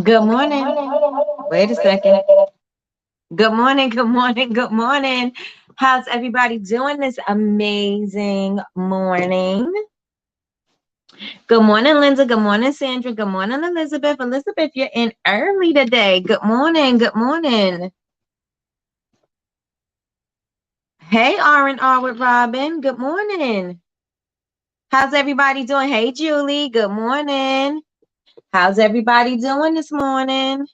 Good morning. Wait a second. Good morning. Good morning. Good morning. How's everybody doing this amazing morning? Good morning, Linda. Good morning, Sandra. Good morning, Elizabeth. Elizabeth, you're in early today. Good morning. Good morning. Hey, R&R with Robin. Good morning. How's everybody doing? Hey, Julie. Good morning. How's everybody doing this morning?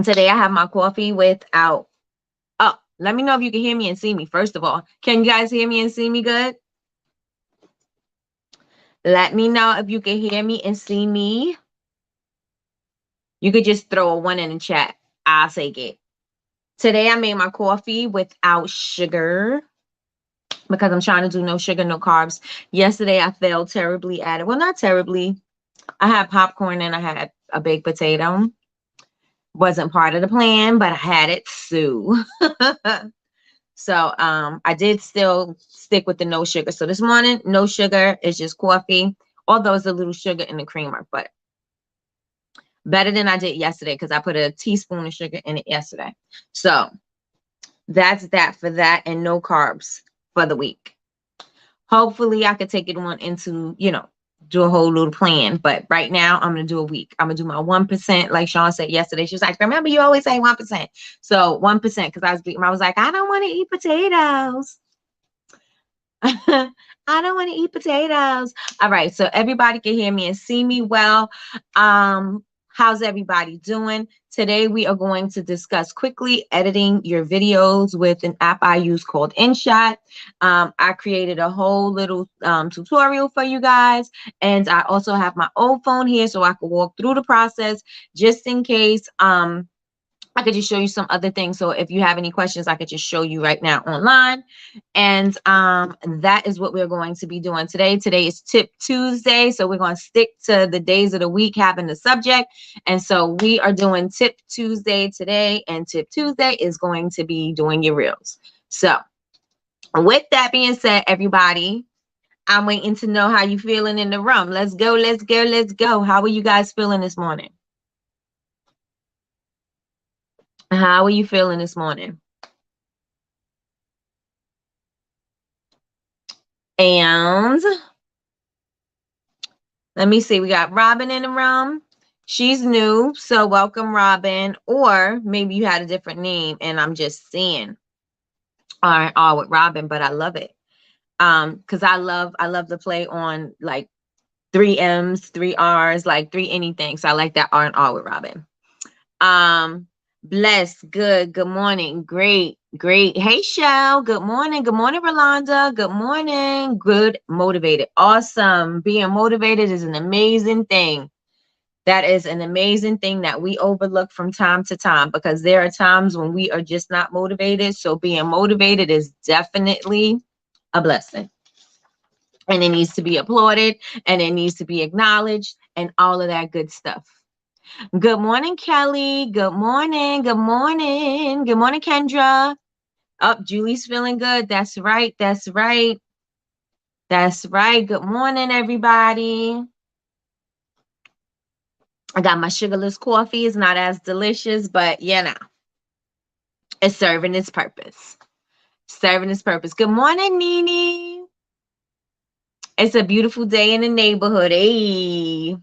Today I have my coffee without. Oh, let me know if you can hear me and see me. First of all, can you guys hear me and see me good? Let me know if you can hear me and see me. You could just throw a one in the chat. I'll take it. Today I made my coffee without sugar because I'm trying to do no sugar, no carbs. Yesterday I failed terribly at it. Well, not terribly. I had popcorn and I had a baked potato. Wasn't part of the plan, but I had it too. So I did still stick with the no sugar. So this morning, no sugar, is just coffee, although it's a little sugar in the creamer, but better than I did yesterday because I put a teaspoon of sugar in it yesterday. So that's that for that, and no carbs for the week. Hopefully I could take it on into, do a whole little plan. But right now I'm going to do a week. I'm going to do my 1%. Like Sean said yesterday, she was like, remember you always say 1%. So 1%, because I was like, I don't want to eat potatoes. I don't want to eat potatoes. All right. So everybody can hear me and see me well. How's everybody doing? Today, we are going to discuss quickly editing your videos with an app I use called Inshot. I created a whole little tutorial for you guys. And I also have my old phone here so I can walk through the process just in case I could just show you some other things. So if you have any questions, I could just show you right now online. And that is what we're going to be doing today. Today is Tip Tuesday. So we're going to stick to the days of the week having the subject. And so we are doing Tip Tuesday today. And Tip Tuesday is going to be doing your reels. So with that being said, everybody, I'm waiting to know how you feeling in the room. Let's go, let's go, let's go. How are you guys feeling this morning? How are you feeling this morning? And let me see. We got Robin in the room. She's new, so welcome, Robin. Or maybe you had a different name, and I'm just seeing all with Robin, but I love it. Because I love the play on like 3 M's, 3 R's, like 3 anything. So I like that R&R with Robin. Blessed, good morning, great. Hey, Shell, good morning, Rolanda, good morning, good, motivated, awesome. Being motivated is an amazing thing. That is an amazing thing that we overlook from time to time, because there are times when we are just not motivated. So being motivated is definitely a blessing, and it needs to be applauded, and it needs to be acknowledged, and all of that good stuff. Good morning, Kelly. Good morning. Good morning. Good morning, Kendra. Oh, Julie's feeling good. That's right. That's right. That's right. Good morning, everybody. I got my sugarless coffee. It's not as delicious, but it's serving its purpose. Serving its purpose. Good morning, Nene. It's a beautiful day in the neighborhood. Hey.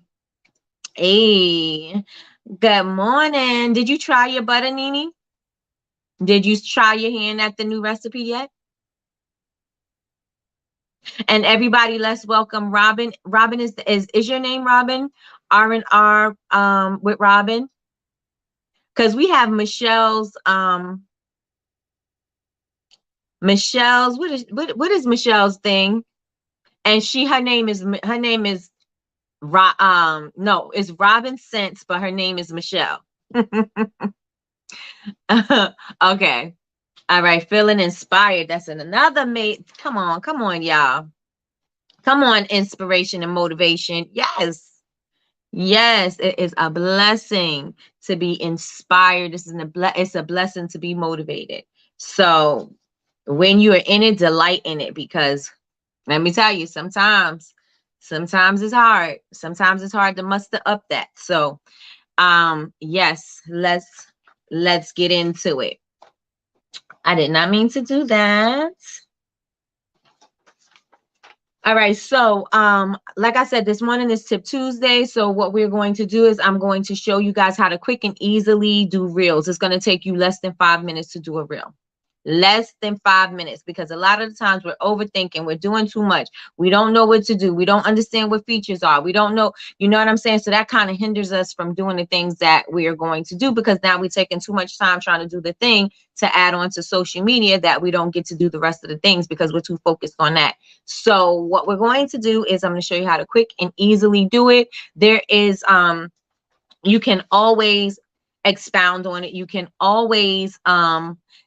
Hey. Good morning. Did you try your butter, Nene? Did you try your hand at the new recipe yet? And everybody, let's welcome Robin. Robin, is your name Robin? R&R with Robin. Because we have Michelle's what is Michelle's thing? And her name is no, it's Robin Sense, but her name is Michelle. Okay. All right, feeling inspired. That's another mate. Come on, y'all. Come on, inspiration and motivation. Yes. Yes, it is a blessing to be inspired. It's a blessing to be motivated. So when you are in it, delight in it, because let me tell you, sometimes Sometimes it's hard. Sometimes it's hard to muster up that. So, yes, let's get into it. I did not mean to do that. All right, so like I said, this morning is Tip Tuesday. So what we're going to do is I'm going to show you guys how to quick and easily do reels. It's going to take you less than 5 minutes to do a reel. Less than 5 minutes, because a lot of the times we're overthinking, we're doing too much, we don't know what to do, we don't understand what features are, we don't know, you know what I'm saying? So that kind of hinders us from doing the things that we are going to do, because now we're taking too much time trying to do the thing to add on to social media that we don't get to do the rest of the things because we're too focused on that. So what we're going to do is I'm going to show you how to quick and easily do it. There is you can always expound on it. You can always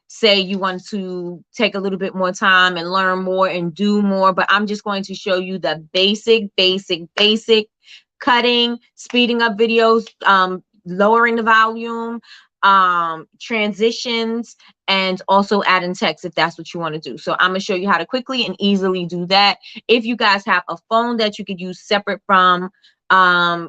say you want to take a little bit more time and learn more and do more, but I'm just going to show you the basic cutting, speeding up videos, lowering the volume, transitions, and also adding text if that's what you want to do. So I'm going to show you how to quickly and easily do that. If you guys have a phone that you could use separate from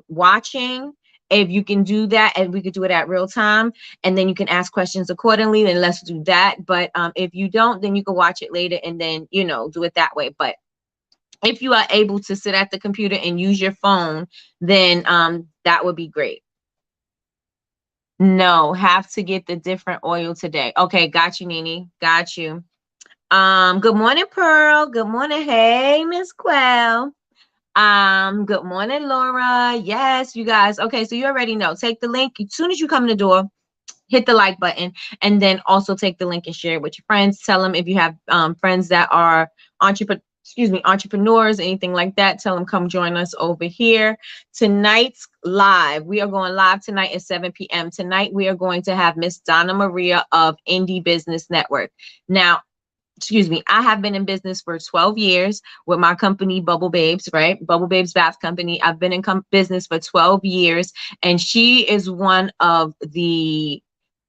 watching, if you can do that, and we could do it at real time, and then you can ask questions accordingly, then let's do that. But if you don't, then you can watch it later and then, you know, do it that way. But if you are able to sit at the computer and use your phone, then that would be great. No, have to get the different oil today. Okay, got you, Nene. Got you. Good morning, Pearl. Good morning. Hey, Miss Quell. Good morning, Laura. Yes, you guys. Okay, so you already know. Take the link as soon as you come in the door, hit the like button, and then also take the link and share it with your friends. Tell them, if you have friends that are entrepreneurs, anything like that, tell them come join us over here. Tonight's live, we are going live tonight at 7 p.m. Tonight we are going to have Miss Donna Maria of Indie Business Network. Now, I have been in business for 12 years with my company, Bubble Babes, right? Bubble Babes Bath Company. I've been in business for 12 years, and she is one of the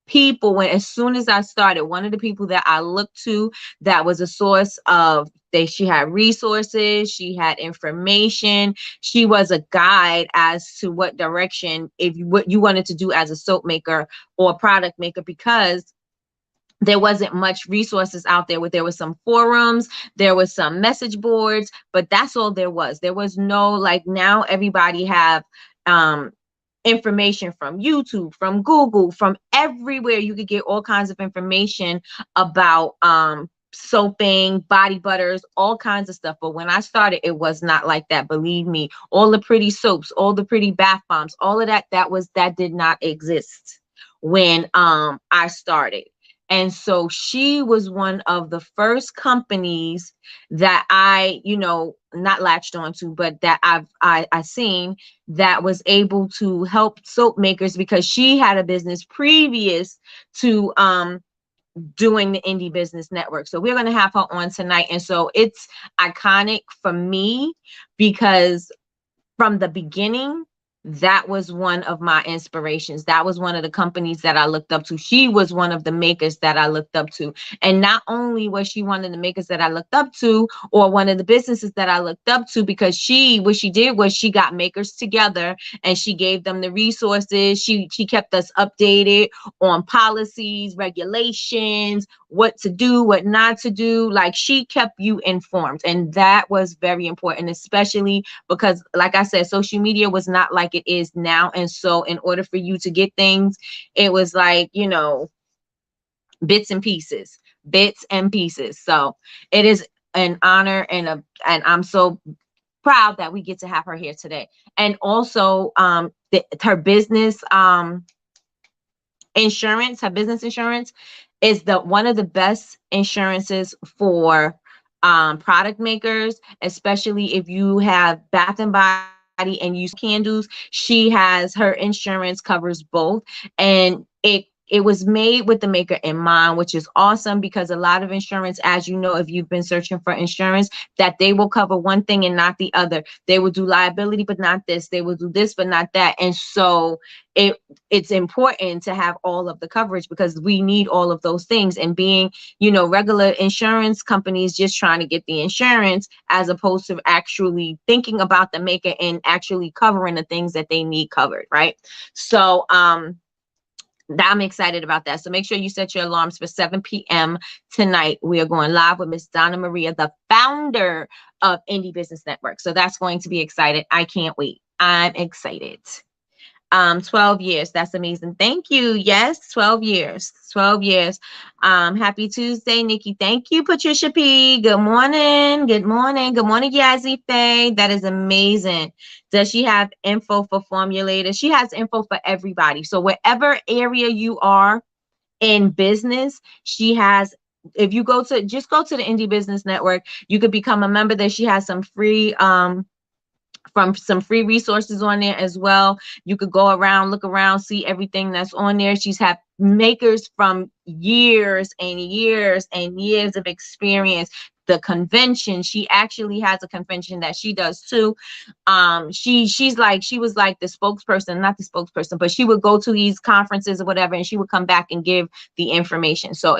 people, when as soon as I started, one of the people that I looked to, that was a source of, she had resources, she had information, she was a guide as to what direction, what you wanted to do as a soap maker or product maker, because there wasn't much resources out there. There was some forums, there was some message boards, but that's all there was. There was no, like, now everybody have information from YouTube, from Google, from everywhere. You could get all kinds of information about soaping, body butters, all kinds of stuff. But when I started, it was not like that. Believe me, all the pretty soaps, all the pretty bath bombs, all of that did not exist when I started. And so she was one of the first companies that I, not latched onto, but that I seen, that was able to help soap makers, because she had a business previous to doing the Indie Business Network. So we're going to have her on tonight. And so it's iconic for me, because from the beginning, that was one of my inspirations. That was one of the companies that I looked up to. She was one of the makers that I looked up to. And not only was she one of the makers that I looked up to, or one of the businesses that I looked up to, because what she did was she got makers together and she gave them the resources. She kept us updated on policies, regulations, what to do, what not to do. Like, she kept you informed. And that was very important, especially because, like I said, social media was not like it is now. And so in order for you to get things, it was like, bits and pieces. So it is an honor, and I'm so proud that we get to have her here today. And also her business insurance, her business insurance is one of the best insurances for product makers, especially if you have Bath and Body and use candles. Her insurance covers both, and it it was made with the maker in mind, which is awesome, because a lot of insurance, as you know, if you've been searching for insurance, that they will cover one thing and not the other. They will do liability, but not this. They will do this, but not that. And so it's important to have all of the coverage, because we need all of those things. And being, you know, regular insurance companies just trying to get the insurance, as opposed to actually thinking about the maker and actually covering the things that they need covered, right? So I'm excited about that. So make sure you set your alarms for 7 p.m. tonight. We are going live with Miss Donna Maria, the founder of Indie Business Network. So that's going to be exciting. I can't wait. I'm excited. 12 years. That's amazing. Thank you. Yes, 12 years. 12 years. Happy Tuesday, Nikki. Thank you, Patricia P. Good morning. Good morning. Good morning, Yazzie Faye. That is amazing. Does she have info for formulators? She has info for everybody. So wherever area you are in business, she has. If you just go to the Indie Business Network, you could become a member there. She has some free from some free resources on there as well. You could go around, look around, see everything that's on there. She's had makers from years and years and years of experience. The convention, she actually has a convention that she does too. She was like the spokesperson, not the spokesperson, but she would go to these conferences or whatever, and she would come back and give the information. So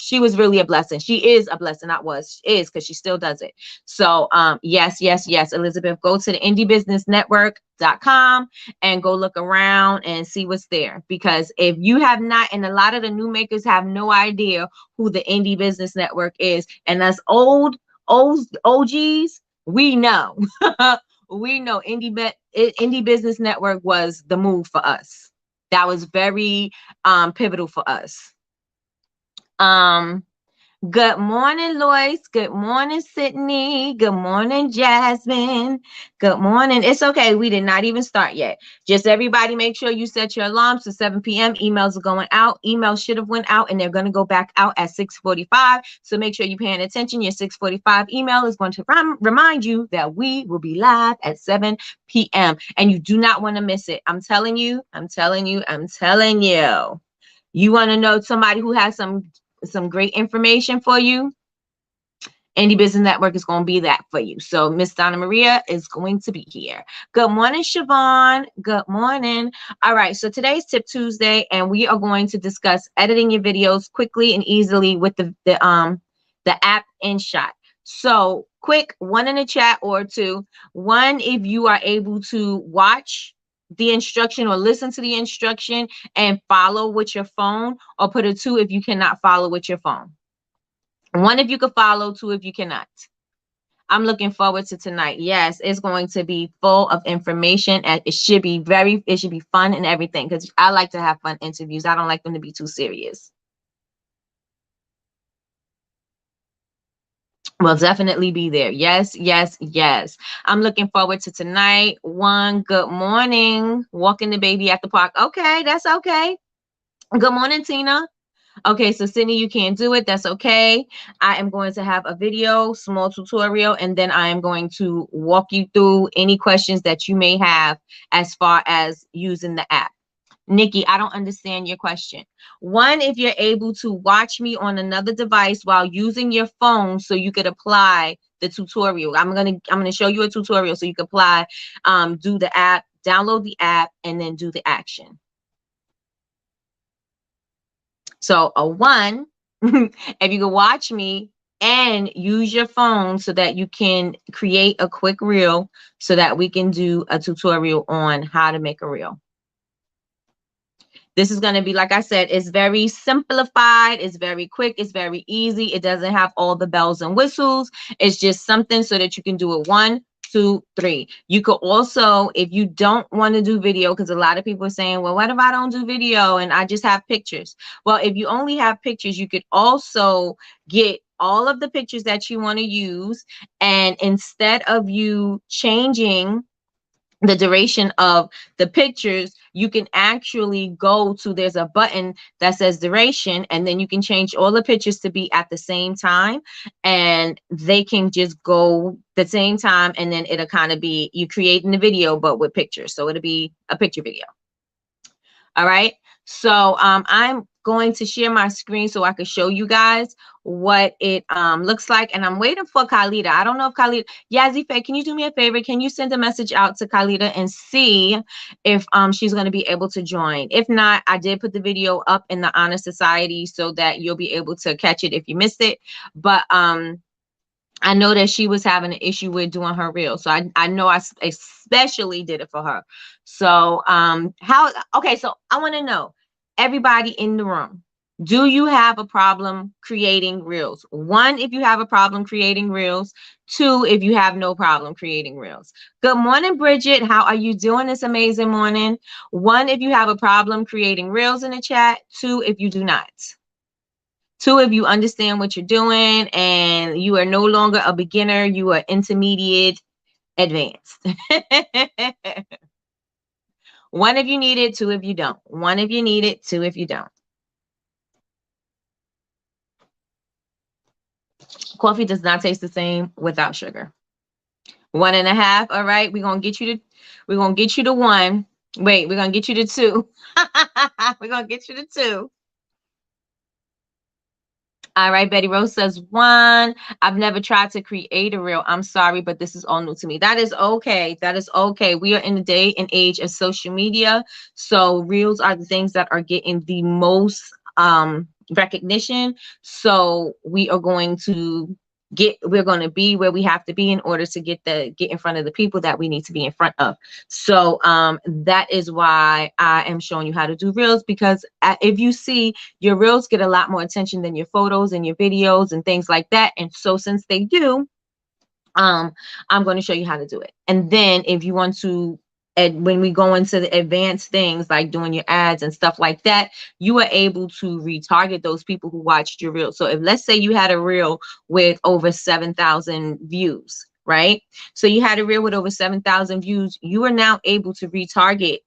she was really a blessing. She is a blessing, not was, is, because she still does it. So yes, Elizabeth, go to the indiebusinessnetwork.com and go look around and see what's there. Because if you have not, and a lot of the new makers have no idea who the Indie Business Network is, and us old OGs, we know. We know Indie Business Network was the move for us. That was very pivotal for us. Good morning, Lois. Good morning, Sydney. Good morning, Jasmine. Good morning. It's okay. We did not even start yet. Just everybody make sure you set your alarms to 7 p.m. Emails are going out. Emails should have went out, and they're going to go back out at 6:45. So make sure you're paying attention. Your 6:45 email is going to remind you that we will be live at 7 p.m. And you do not want to miss it. I'm telling you. You want to know somebody who has some great information for you? Indie Business Network is going to be that for you. So Miss Donna Maria is going to be here. Good morning, Siobhan. Good morning. All right. So today's Tip Tuesday, and we are going to discuss editing your videos quickly and easily with the app Inshot. So quick, one in the chat or two. One, if you are able to watch the instruction or listen to the instruction and follow with your phone, or put a 2 if you cannot follow with your phone. 1 if you can follow, 2 if you cannot. I'm looking forward to tonight. Yes, it's going to be full of information, and it should be fun and everything, because I like to have fun interviews. I don't like them to be too serious. We'll definitely be there. Yes. I'm looking forward to tonight. 1, good morning. Walking the baby at the park. Okay, that's okay. Good morning, Tina. Okay, so Sydney, you can't do it. That's okay. I am going to have a video, small tutorial, and then I am going to walk you through any questions that you may have as far as using the app. Nikki, I don't understand your question. 1, if you're able to watch me on another device while using your phone, so you could apply the tutorial. I'm gonna show you a tutorial so you can apply, do the app, download the app, and then do the action. So a 1, if you can watch me and use your phone so that you can create a quick reel, so that we can do a tutorial on how to make a reel. This is going to be, like I said, it's very simplified. It's very quick. It's very easy. It doesn't have all the bells and whistles. It's just something so that you can do it 1, 2, 3. You could also, if you don't want to do video, because a lot of people are saying, well, what if I don't do video and I just have pictures? Well, if you only have pictures, you could also get all of the pictures that you want to use. And instead of you changing the duration of the pictures, you can actually go to, there's a button that says duration, and then you can change all the pictures to be at the same time, and they can just go the same time, and then it'll kind of be you creating the video but with pictures, so it'll be a picture video. All right, So I'm going to share my screen so I can show you guys what it looks like. And I'm waiting for Khalida. I don't know if Khalida, Yazzie Faye, can you do me a favor? Can you send a message out to Khalida and see if she's going to be able to join? If not, I did put the video up in the Honor Society so that you'll be able to catch it if you missed it. But I know that she was having an issue with doing her reel. So I know I especially did it for her. So okay, so I want to know, everybody in the room, do you have a problem creating reels? 1, if you have a problem creating reels. 2, if you have no problem creating reels. Good morning, Bridget. How are you doing this amazing morning? 1, if you have a problem creating reels in the chat. 2, if you do not. 2, if you understand what you're doing and you are no longer a beginner, you are intermediate, advanced. 1, if you need it. 2, if you don't. 1, if you need it. 2, if you don't. Coffee does not taste the same without sugar. 1.5. All right, we're gonna get you to 1. Wait, we're gonna get you to 2. We're gonna get you to 2. All right, Betty Rose says 1. I've never tried to create a reel. I'm sorry, but this is all new to me. That is okay. That is okay. We are in the day and age of social media. So reels are the things that are getting the most recognition. So we're going to be where we have to be in order to get in front of the people that we need to be in front of. So that is why I am showing you how to do reels, because if you see, your reels get a lot more attention than your photos and your videos and things like that. And so since they do, I'm going to show you how to do it. And then if you want to, and when we go into the advanced things like doing your ads and stuff like that, you are able to retarget those people who watched your reel. So if, let's say you had a reel with over 7,000 views, right? So you had a reel with over 7,000 views, you are now able to retarget.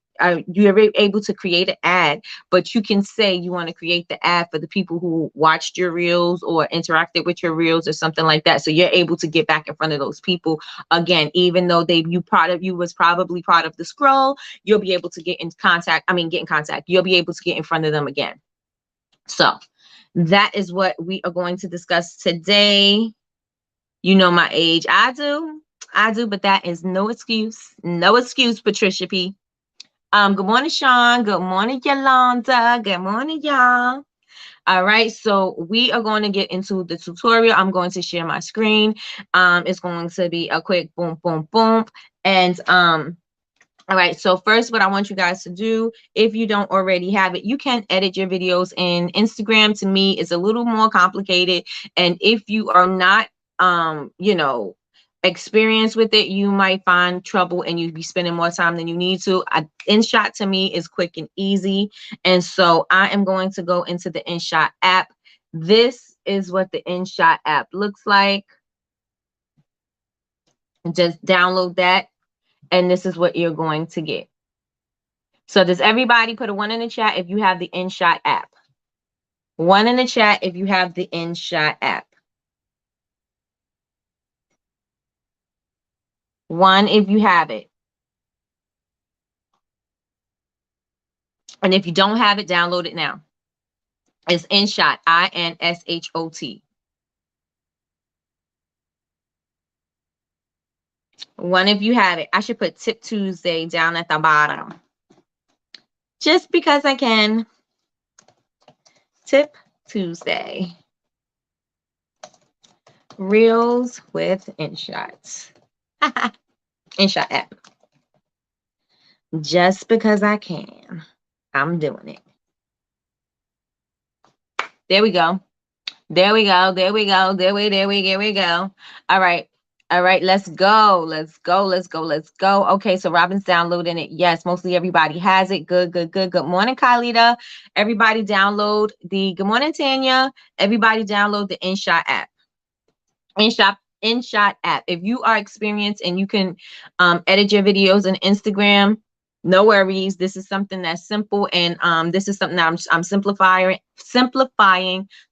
You're able to create an ad, but you can say you want to create the ad for the people who watched your reels or interacted with your reels or something like that. So you're able to get back in front of those people again, even though you was probably part of the scroll, you'll be able to get in contact. You'll be able to get in front of them again. So that is what we are going to discuss today. You know my age. I do, but that is no excuse. No excuse, Patricia P. Good morning, Sean. Good morning, Yolanda. Good morning, y'all. All right, so we are going to get into the tutorial. I'm going to share my screen. It's going to be a quick boom, boom, boom. And all right, so first, what I want you guys to do, if you don't already have it, you can edit your videos in Instagram. To me, it's a little more complicated. And if you are not, experienced with it, you might find trouble and you'd be spending more time than you need to. Inshot to me is quick and easy. And so I am going to go into the Inshot app. This is what the Inshot app looks like. Just download that. And this is what you're going to get. So does everybody put a 1 in the chat if you have the Inshot app? 1 in the chat if you have the Inshot app. 1 if you have it. And if you don't have it, download it now. It's Inshot, Inshot. 1 if you have it. I should put Tip Tuesday down at the bottom. Just because I can. Tip Tuesday. Reels with Inshot. Inshot app. Just because I can. I'm doing it. There we go. There we go. There we go. There we go. All right. All right, let's go. Let's go. Let's go. Let's go. Okay, so Robin's downloading it. Yes, mostly everybody has it. Good, good, good. Good morning, Khalida. Everybody download good morning, Tanya. Everybody download the Inshot app. Inshot app. If you are experienced and you can edit your videos on Instagram, no worries. This is something that's simple, and this is something that I'm simplifying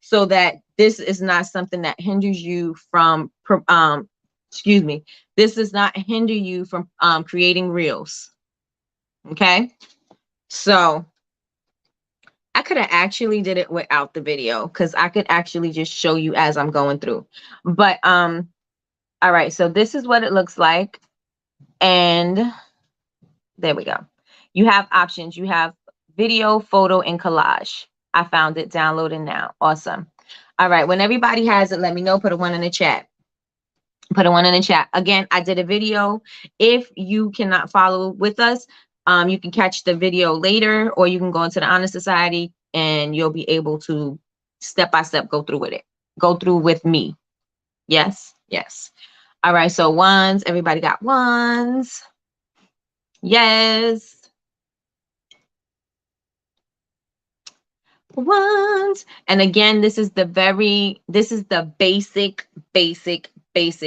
so that this is not something that hinders you from this does not hinder you from creating reels. Okay, so I could have actually did it without the video because I could actually just show you as I'm going through. But all right, so this is what it looks like. And there we go. You have options. You have video, photo, and collage. I found it. Downloading now. Awesome. All right. When everybody has it, let me know. Put a one in the chat. Put a one in the chat. Again, I did a video. If you cannot follow with us, you can catch the video later, or you can go into the Honor Society and you'll be able to step by step go through with it. Go through with me. Yes. Yes. All right. So ones. Everybody got ones. Yes. Ones. And again, this is the basic.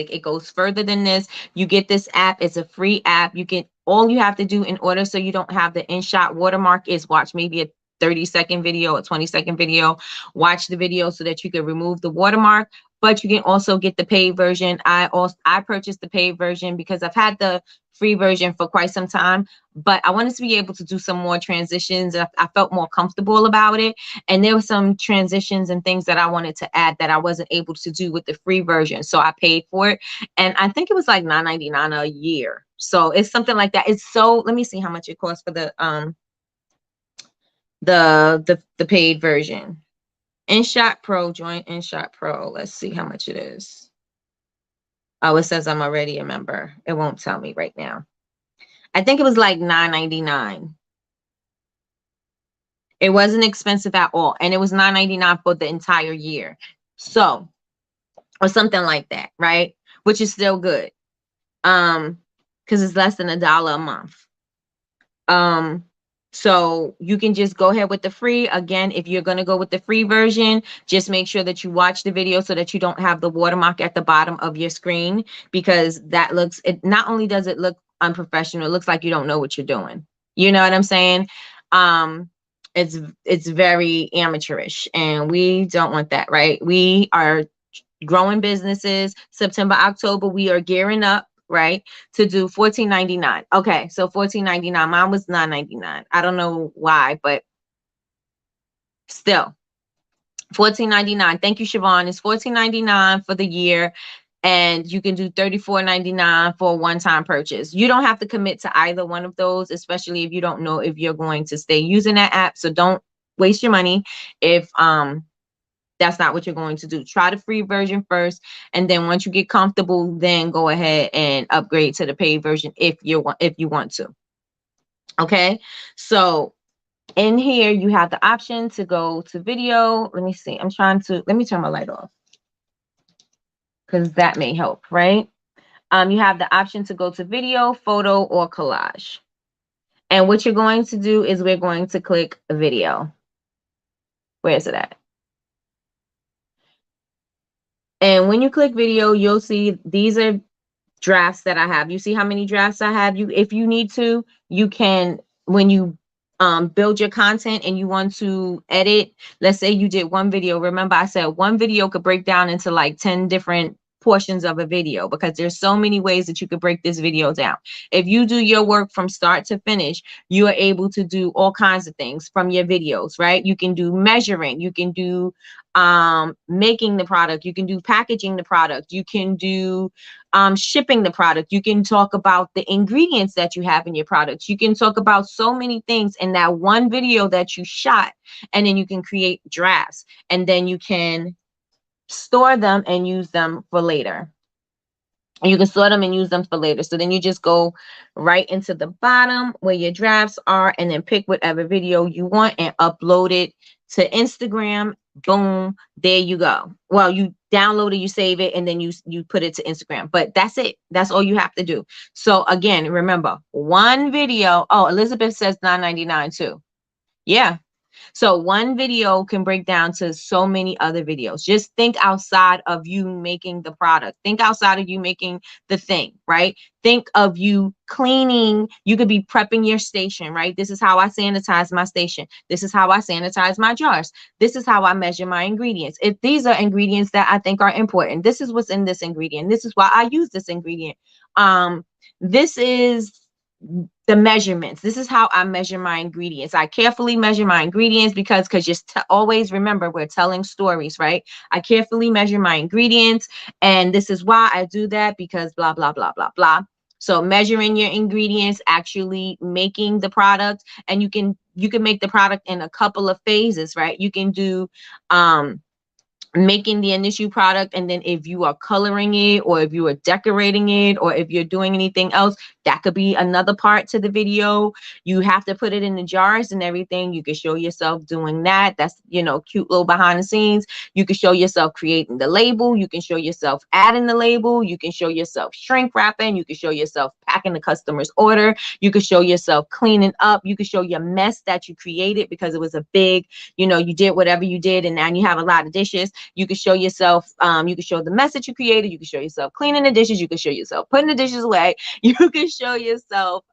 It goes further than this. You get this app. It's a free app. All you have to do in order so you don't have the Inshot watermark is watch maybe a 30-second video, a 20-second video. Watch the video so that you can remove the watermark. But you can also get the paid version. I purchased the paid version because I've had the free version for quite some time, but I wanted to be able to do some more transitions. I felt more comfortable about it. And there were some transitions and things that I wanted to add that I wasn't able to do with the free version. So I paid for it. And I think it was like $9.99 a year. So it's something like that. Let me see how much it costs for the paid version. Inshot Pro, join Inshot Pro. Let's see how much it is. Oh, it says I'm already a member. It won't tell me right now. I think it was like $9.99. It wasn't expensive at all. And it was $9.99 for the entire year. So, or something like that, right? Which is still good. Because it's less than $1 a month. So you can just go ahead with the free. Again, if you're going to go with the free version, just make sure that you watch the video so that you don't have the watermark at the bottom of your screen, because it not only does it look unprofessional, it looks like you don't know what you're doing. You know what I'm saying? It's very amateurish, and we don't want that, right? We are growing businesses. September, October, we are gearing up, right, to do $14.99. Okay, so $14.99. Mine was $9.99. I don't know why, but still, $14.99. Thank you, Siobhan. It's $14.99 for the year, and you can do $34.99 for a one-time purchase. You don't have to commit to either one of those, especially if you don't know if you're going to stay using that app. So don't waste your money if that's not what you're going to do. Try the free version first, and then once you get comfortable, then go ahead and upgrade to the paid version if you want to. Okay, so in here you have the option to go to video. Let me see. Let me turn my light off because that may help, right? You have the option to go to video, photo, or collage. And what you're going to do is we're going to click video. Where is it at? And when you click video, you'll see these are drafts that I have. You see how many drafts I have? If you need to, you can, when you build your content and you want to edit, let's say you did one video. Remember I said one video could break down into like 10 different portions of a video, because there's so many ways that you could break this video down. If you do your work from start to finish, you are able to do all kinds of things from your videos, right? You can do measuring, you can do making the product, you can do packaging the product, you can do shipping the product, you can talk about the ingredients that you have in your products, you can talk about so many things in that one video that you shot, and then you can create drafts, and then you can store them and use them for later. You can store them and use them for later. So then you just go right into the bottom where your drafts are, and then pick whatever video you want and upload it to Instagram. Boom, there you go. Well, you download it, you save it, and then you put it to Instagram. But that's it. That's all you have to do. So again, remember, one video. Oh, Elizabeth says $9.99 too. Yeah. So one video can break down to so many other videos. Just think outside of you making the product. Think outside of you making the thing, right? Think of you cleaning. You could be prepping your station, right? This is how I sanitize my station. This is how I sanitize my jars. This is how I measure my ingredients. If these are ingredients that I think are important, this is what's in this ingredient. This is why I use this ingredient. This is the measurements. This is how I measure my ingredients. I carefully measure my ingredients because just always remember, we're telling stories, right? I carefully measure my ingredients, and this is why I do that, because blah, blah, blah, blah, blah. So measuring your ingredients, actually making the product, and you can make the product in a couple of phases, right? You can do making the initial product, and then if you are coloring it, or if you are decorating it, or if you're doing anything else, that could be another part to the video. You have to put it in the jars and everything. You can show yourself doing that. That's, you know, cute little behind the scenes. You can show yourself creating the label. You can show yourself adding the label. You can show yourself shrink wrapping. You can show yourself packing the customer's order. You can show yourself cleaning up. You can show your mess that you created because it was a big, you know, you did whatever you did, and now you have a lot of dishes. You can show yourself, you can show the mess that you created. You can show yourself cleaning the dishes. You can show yourself putting the dishes away. You can show yourself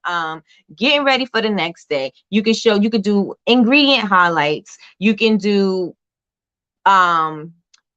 getting ready for the next day. You can do ingredient highlights. You can do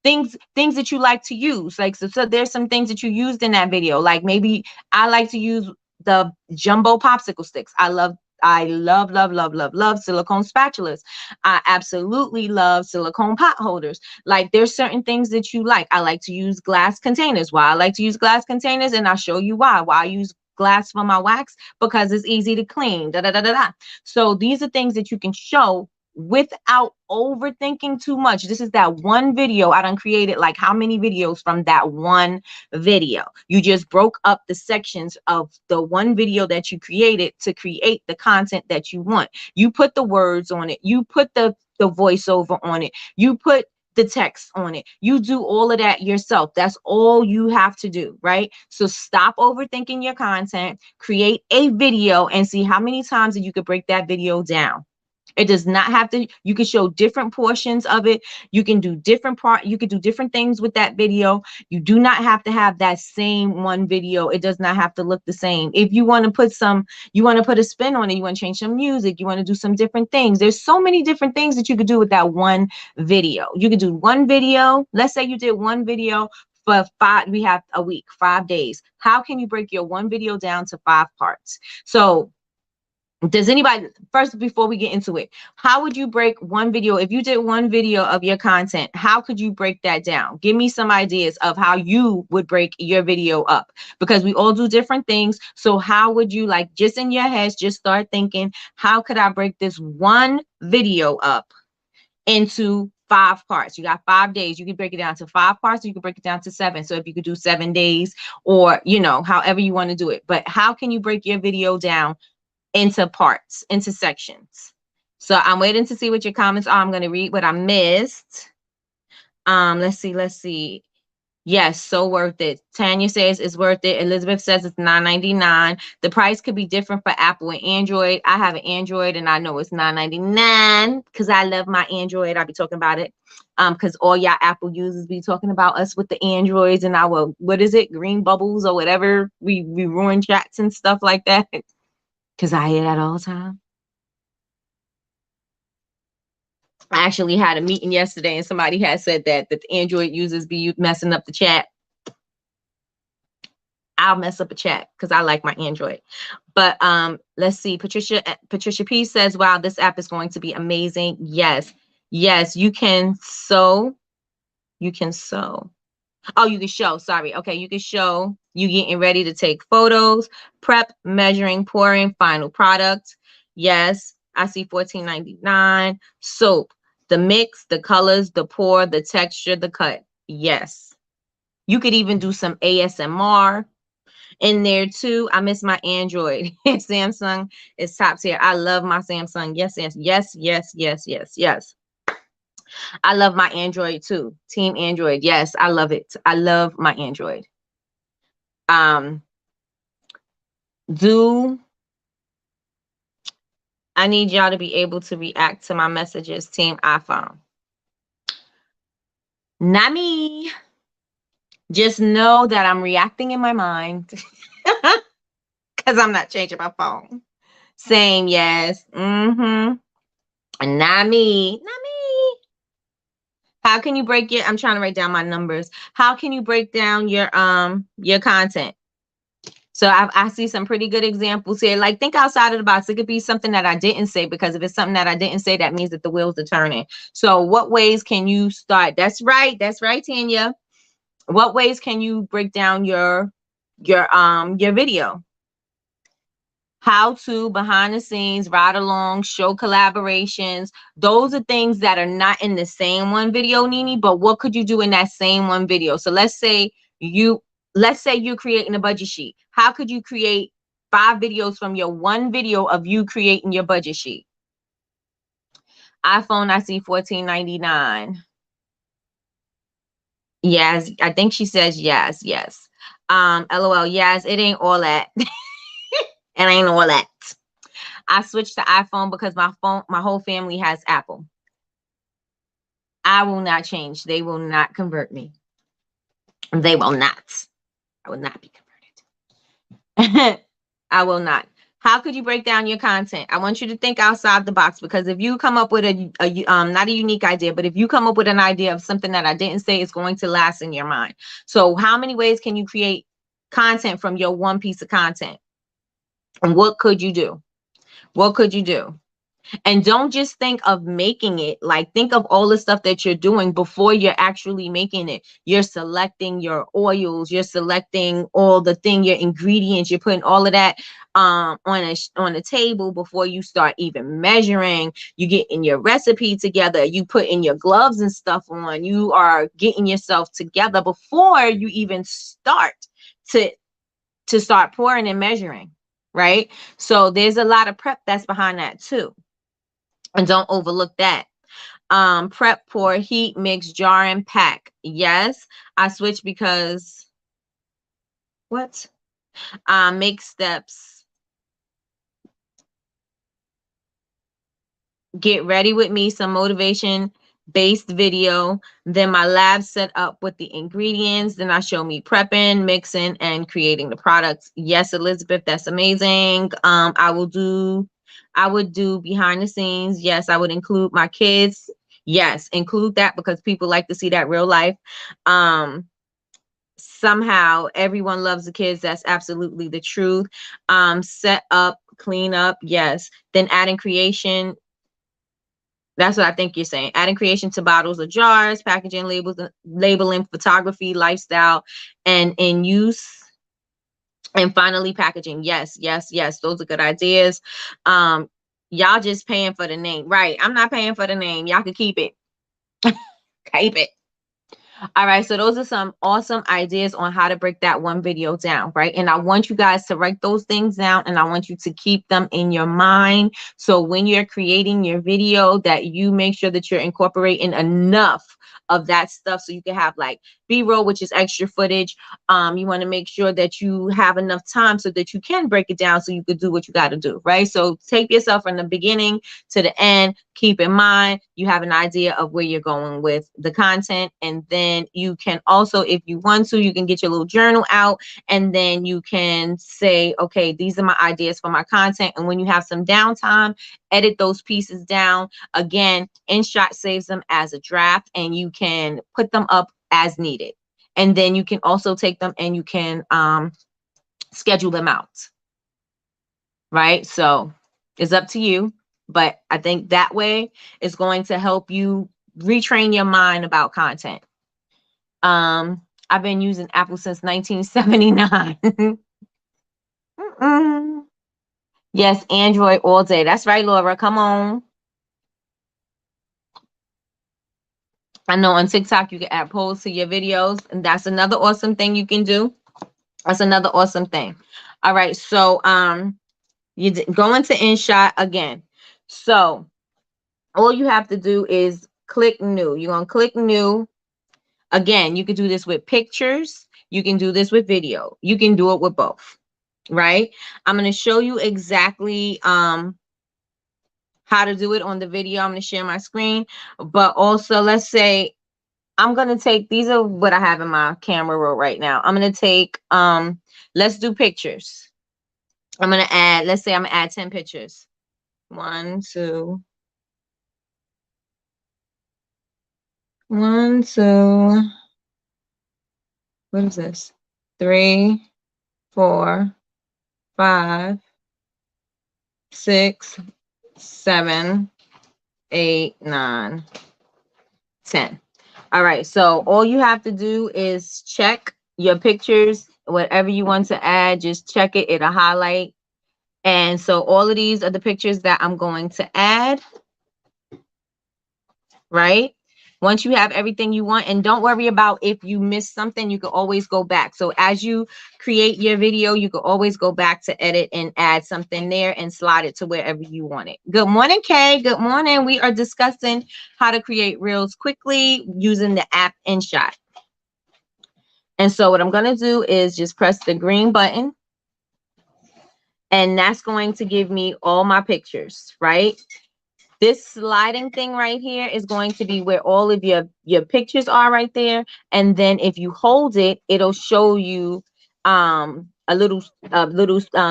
things that you like to use. Like, so there's some things that you used in that video. Like, maybe I like to use the jumbo popsicle sticks. I love, love, love silicone spatulas. I absolutely love silicone pot holders. Like, there's certain things that you like. I like to use glass containers. Why I like to use glass containers, and I'll show you why. Why I use glass for my wax, because it's easy to clean. Da da da da da. So these are things that you can show without overthinking too much. This is that one video. I done created like how many videos from that one video. You just broke up the sections of the one video that you created to create the content that you want. You put the words on it. You put the voiceover on it. You put the text on it. You do all of that yourself. That's all you have to do, right? So stop overthinking your content, create a video, and see how many times that you could break that video down. It does not have to, you can show different portions of it. You can do you can do different things with that video. You do not have to have that same one video. It does not have to look the same. If you want to put you want to put a spin on it, you want to change some music, you want to do some different things. There's so many different things that you could do with that one video. You could do one video. Let's say you did one video for we have a week, 5 days. How can you break your one video down to 5 parts? So does anybody, first, before we get into it, how would you break one video? If you did one video of your content, how could you break that down? Give me some ideas of how you would break your video up, because we all do different things. So how would you, like, just in your heads, just start thinking, how could I break this one video up into 5 parts? You got 5 days. You can break it down to 5 parts, or you can break it down to 7. So if you could do 7 days, or, you know, however you want to do it. But how can you break your video down into parts, into sections? So I'm waiting to see what your comments are. I'm going to read what I missed. Let's see. Yes, so worth it. Tanya says it's worth it. Elizabeth says it's $9.99. The price could be different for Apple and Android. I have an Android, and I know it's $9.99 because I love my Android. I'll be talking about it. Because all y'all Apple users be talking about us with the Androids and our, what is it, green bubbles or whatever. We ruin chats and stuff like that. Because I hear that all the time. I actually had a meeting yesterday, and somebody had said that the Android users be messing up the chat. I'll mess up a chat because I like my Android. But let's see. Patricia P says, wow, this app is going to be amazing. Yes, you can sew. You can sew. Oh, you can show. Sorry. Okay, you can show you getting ready to take photos, prep, measuring, pouring, final product. Yes, I see $14.99. Soap, the mix, the colors, the pour, the texture, the cut. Yes. You could even do some ASMR in there too. I miss my Android. Samsung is top tier. I love my Samsung. Yes. I love my Android too. Team Android. Yes, I love it. I love my Android. I need y'all to be able to react to my messages, Team iPhone. Not me. Just know that I'm reacting in my mind because I'm not changing my phone. Saying yes. Not me. How can you break your, I'm trying to write down my numbers. How can you break down your content? So I see some pretty good examples here. Like, think outside of the box. It could be something that I didn't say, because if it's something that I didn't say, that means that the wheels are turning. So what ways can you start? That's right. That's right, Tanya. What ways can you break down your video? How to, behind the scenes, ride along, show collaborations. Those are things that are not in the same one video, Nini, but what could you do in that same one video? So let's say you're creating a budget sheet. How could you create 5 videos from your one video of you creating your budget sheet? iPhone, I see 14.99. Yes, I think she says yes, yes. LOL, yes, it ain't all that. It ain't all that. I switched to iPhone because my whole family has Apple. I will not change. They will not convert me. They will not. I will not be converted. I will not. How could you break down your content? I want you to think outside the box, because if you come up with a not a unique idea, but if you come up with an idea of something that I didn't say, it's going to last in your mind. So how many ways can you create content from your one piece of content? And what could you do? What could you do? And don't just think of making it. Like, think of all the stuff that you're doing before you're actually making it. You're selecting your oils, you're selecting all the your ingredients, you're putting all of that on a table before you start even measuring. You getting your recipe together, you putting your gloves and stuff on, you are getting yourself together before you even start to start pouring and measuring, right? So there's a lot of prep that's behind that too. And don't overlook that. Prep, pour, heat, mix, jar, and pack. Yes, I switched because what? Make steps. Get ready with me, some motivation based video. Then my lab set up with the ingredients. Then I show me prepping, mixing, and creating the products. Yes, Elizabeth, that's amazing. I would do behind the scenes. Yes, I would include my kids. Yes, include that, because people like to see that real life. Somehow everyone loves the kids. That's absolutely the truth. Set up, clean up. Yes. Then adding creation. That's what I think you're saying. Adding creation to bottles or jars, packaging, labels, labeling, photography, lifestyle, and in use. And finally, packaging. Yes, yes, yes. Those are good ideas. Y'all just paying for the name. Right. I'm not paying for the name. Y'all can keep it. Keep it. All right, so those are some awesome ideas on how to break that one video down, right? And I want you guys to write those things down, and I want you to keep them in your mind. So when you're creating your video, that you make sure that you're incorporating enough of that stuff so you can have like B-roll, which is extra footage. You want to make sure that you have enough time so that you can break it down so you could do what you got to do, right? So take yourself from the beginning to the end. Keep in mind you have an idea of where you're going with the content, and then you can also, if you want to, you can get your little journal out, and then you can say, okay, these are my ideas for my content. And when you have some downtime, edit those pieces down. Again, Inshot saves them as a draft, and you can put them up as needed. And then you can also take them and you can schedule them out, right? So it's up to you. But I think that way is going to help you retrain your mind about content. I've been using Apple since 1979. Yes, Android all day. That's right, Laura. Come on. I know on TikTok you can add polls to your videos, and that's another awesome thing you can do. That's another awesome thing. All right, so you go into Inshot again. So all you have to do is click new. You're gonna click new. Again, you can do this with pictures. You can do this with video. You can do it with both, right? I'm going to show you exactly how to do it on the video. I'm going to share my screen, but also let's say I'm going to take, these are what I have in my camera roll right now. I'm going to take, let's do pictures. I'm going to add, let's say I'm going to add 10 pictures. 1, 2, 1, 2, what is this? 3, 4, 5, 6, 7, 8, 9, 10. All right, so all you have to do is check your pictures, whatever you want to add, just check it, it'll highlight. And so all of these are the pictures that I'm going to add, right? Once you have everything you want, and don't worry about if you miss something, you can always go back. So as you create your video, you can always go back to edit and add something there and slide it to wherever you want it. Good morning, Kay. Good morning. We are discussing how to create reels quickly using the app Inshot. And so what I'm going to do is just press the green button, and that's going to give me all my pictures, right? This sliding thing right here is going to be where all of your pictures are right there. And then if you hold it, it'll show you a little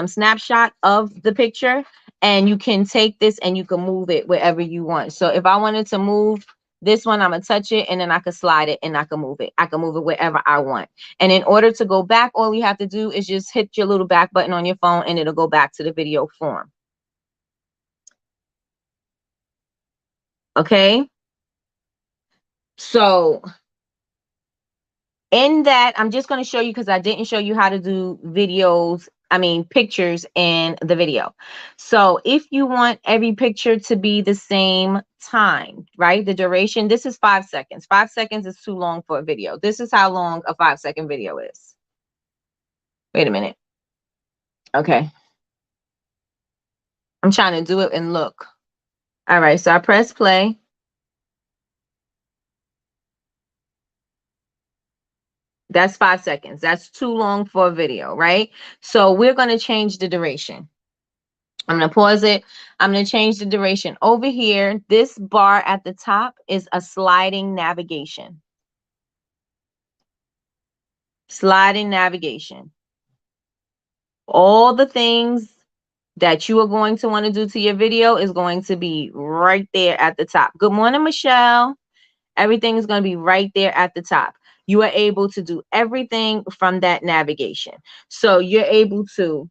snapshot of the picture. And you can take this and you can move it wherever you want. So if I wanted to move this one, I'm gonna touch it and then I can slide it and I can move it. I can move it wherever I want. And in order to go back, all you have to do is just hit your little back button on your phone and it'll go back to the video form. Okay. So in that, I'm just going to show you because I didn't show you how to do pictures in the video. So if you want every picture to be the same time, right? The duration, this is 5 seconds. 5 seconds is too long for a video. This is how long a 5-second video is. Wait a minute. Okay. I'm trying to do it and look. All right. So I press play. That's 5 seconds. That's too long for a video, right? So we're going to change the duration. I'm going to pause it. I'm going to change the duration. Over here, this bar at the top is a sliding navigation. Sliding navigation. All the things that you are going to want to do to your video is going to be right there at the top. Good morning, Michelle. Everything is going to be right there at the top. You are able to do everything from that navigation. So you're able to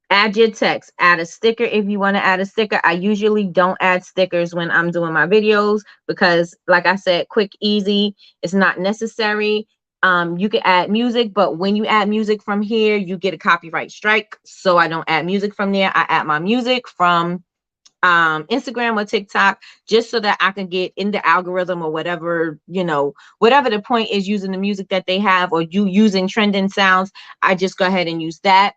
add your text, add a sticker if you want to add a sticker. I usually don't add stickers when I'm doing my videos because, like I said, quick, easy. It's not necessary. You can add music, but when you add music from here, you get a copyright strike. So I don't add music from there. I add my music from Instagram or TikTok, just so that I can get in the algorithm or whatever, whatever the point is using the music that they have or you using trending sounds. I just go ahead and use that.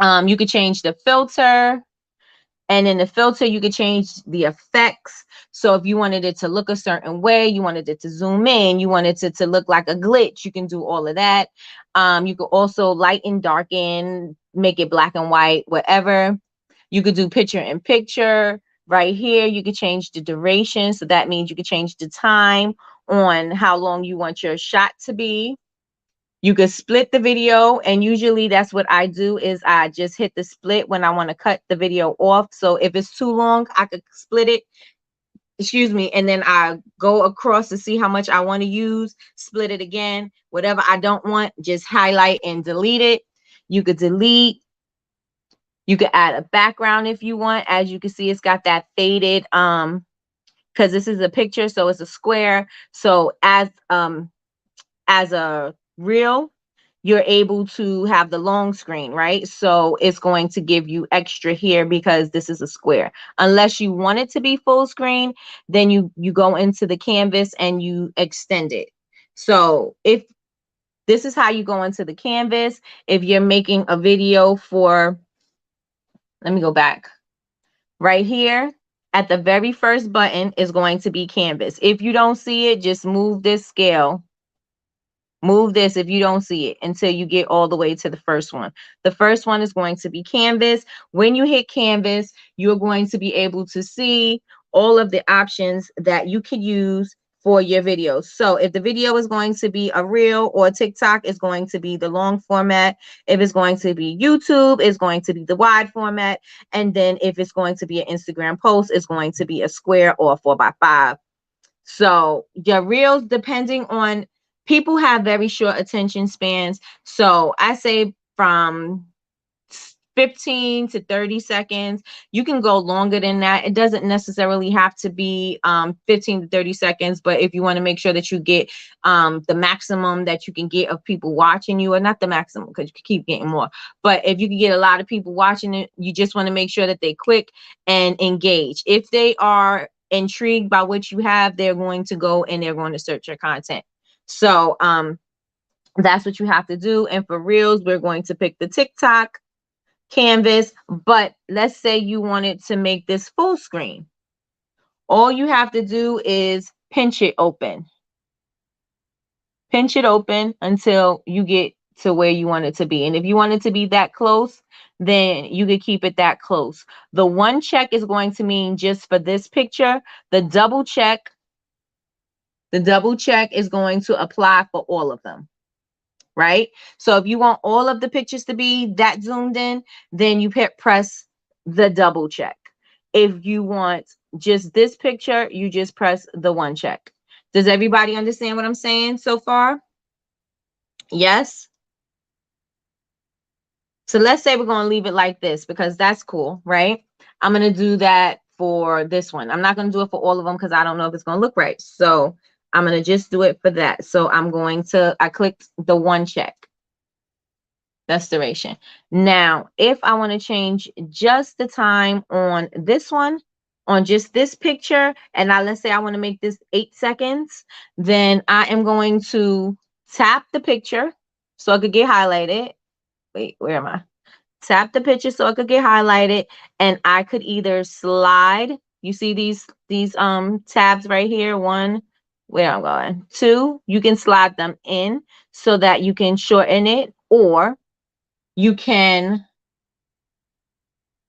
You could change the filter, and in the filter, you could change the effects. So if you wanted it to look a certain way, you wanted it to zoom in, you wanted it to look like a glitch, you can do all of that. You could also lighten, darken, make it black and white, whatever. You could do picture in picture. Right here, you could change the duration. So that means you could change the time on how long you want your shot to be. You could split the video, and usually that's what I do is I just hit the split when I want to cut the video off. So if it's too long, I could split it, and then I go across to see how much I want to use, split it again. Whatever I don't want, just highlight and delete it. You could delete. You could add a background if you want. As you can see, it's got that faded, because this is a picture, so it's a square. So as a reel, you're able to have the long screen, right? So it's going to give you extra here because this is a square. Unless you want it to be full screen, then you go into the canvas and you extend it. So if this is how you go into the canvas, if you're making a video for, let me go back right here. At the very first button is going to be canvas. If you don't see it, just move this scale. Move this if you don't see it until you get all the way to the first one. The first one is going to be canvas. When you hit canvas, you're going to be able to see all of the options that you could use for your videos. So if the video is going to be a reel or TikTok, it's going to be the long format. If it's going to be YouTube, it's going to be the wide format. And then if it's going to be an Instagram post, it's going to be a square or 4x5. So your reels, depending on, people have very short attention spans. So I say from 15 to 30 seconds. You can go longer than that. It doesn't necessarily have to be 15 to 30 seconds, but if you want to make sure that you get the maximum that you can get of people watching you, or not the maximum because you can keep getting more, but if you can get a lot of people watching it, you just want to make sure that they click and engage. If they are intrigued by what you have, they're going to go and they're going to search your content. So that's what you have to do. And for reels, we're going to pick the TikTok canvas, but let's say you wanted to make this full screen. All you have to do is pinch it open. Pinch it open until you get to where you want it to be. And if you want it to be that close, then you can keep it that close. The one check is going to mean just for this picture. The double check is going to apply for all of them. Right? So if you want all of the pictures to be that zoomed in, then you press the double check. If you want just this picture, you just press the one check. Does everybody understand what I'm saying so far? Yes? So let's say we're going to leave it like this because that's cool, right? I'm going to do that for this one. I'm not going to do it for all of them because I don't know if it's going to look right. So I'm going to just do it for that. So I clicked the one check. That's duration. Now, if I want to change just the time on this one, on just this picture, and let's say I want to make this 8 seconds, then I am going to tap the picture so it could get highlighted. Wait, where am I? Tap the picture so it could get highlighted, and I could either slide. You see these tabs right here? One, where I'm going. Two, you can slide them in so that you can shorten it, or you can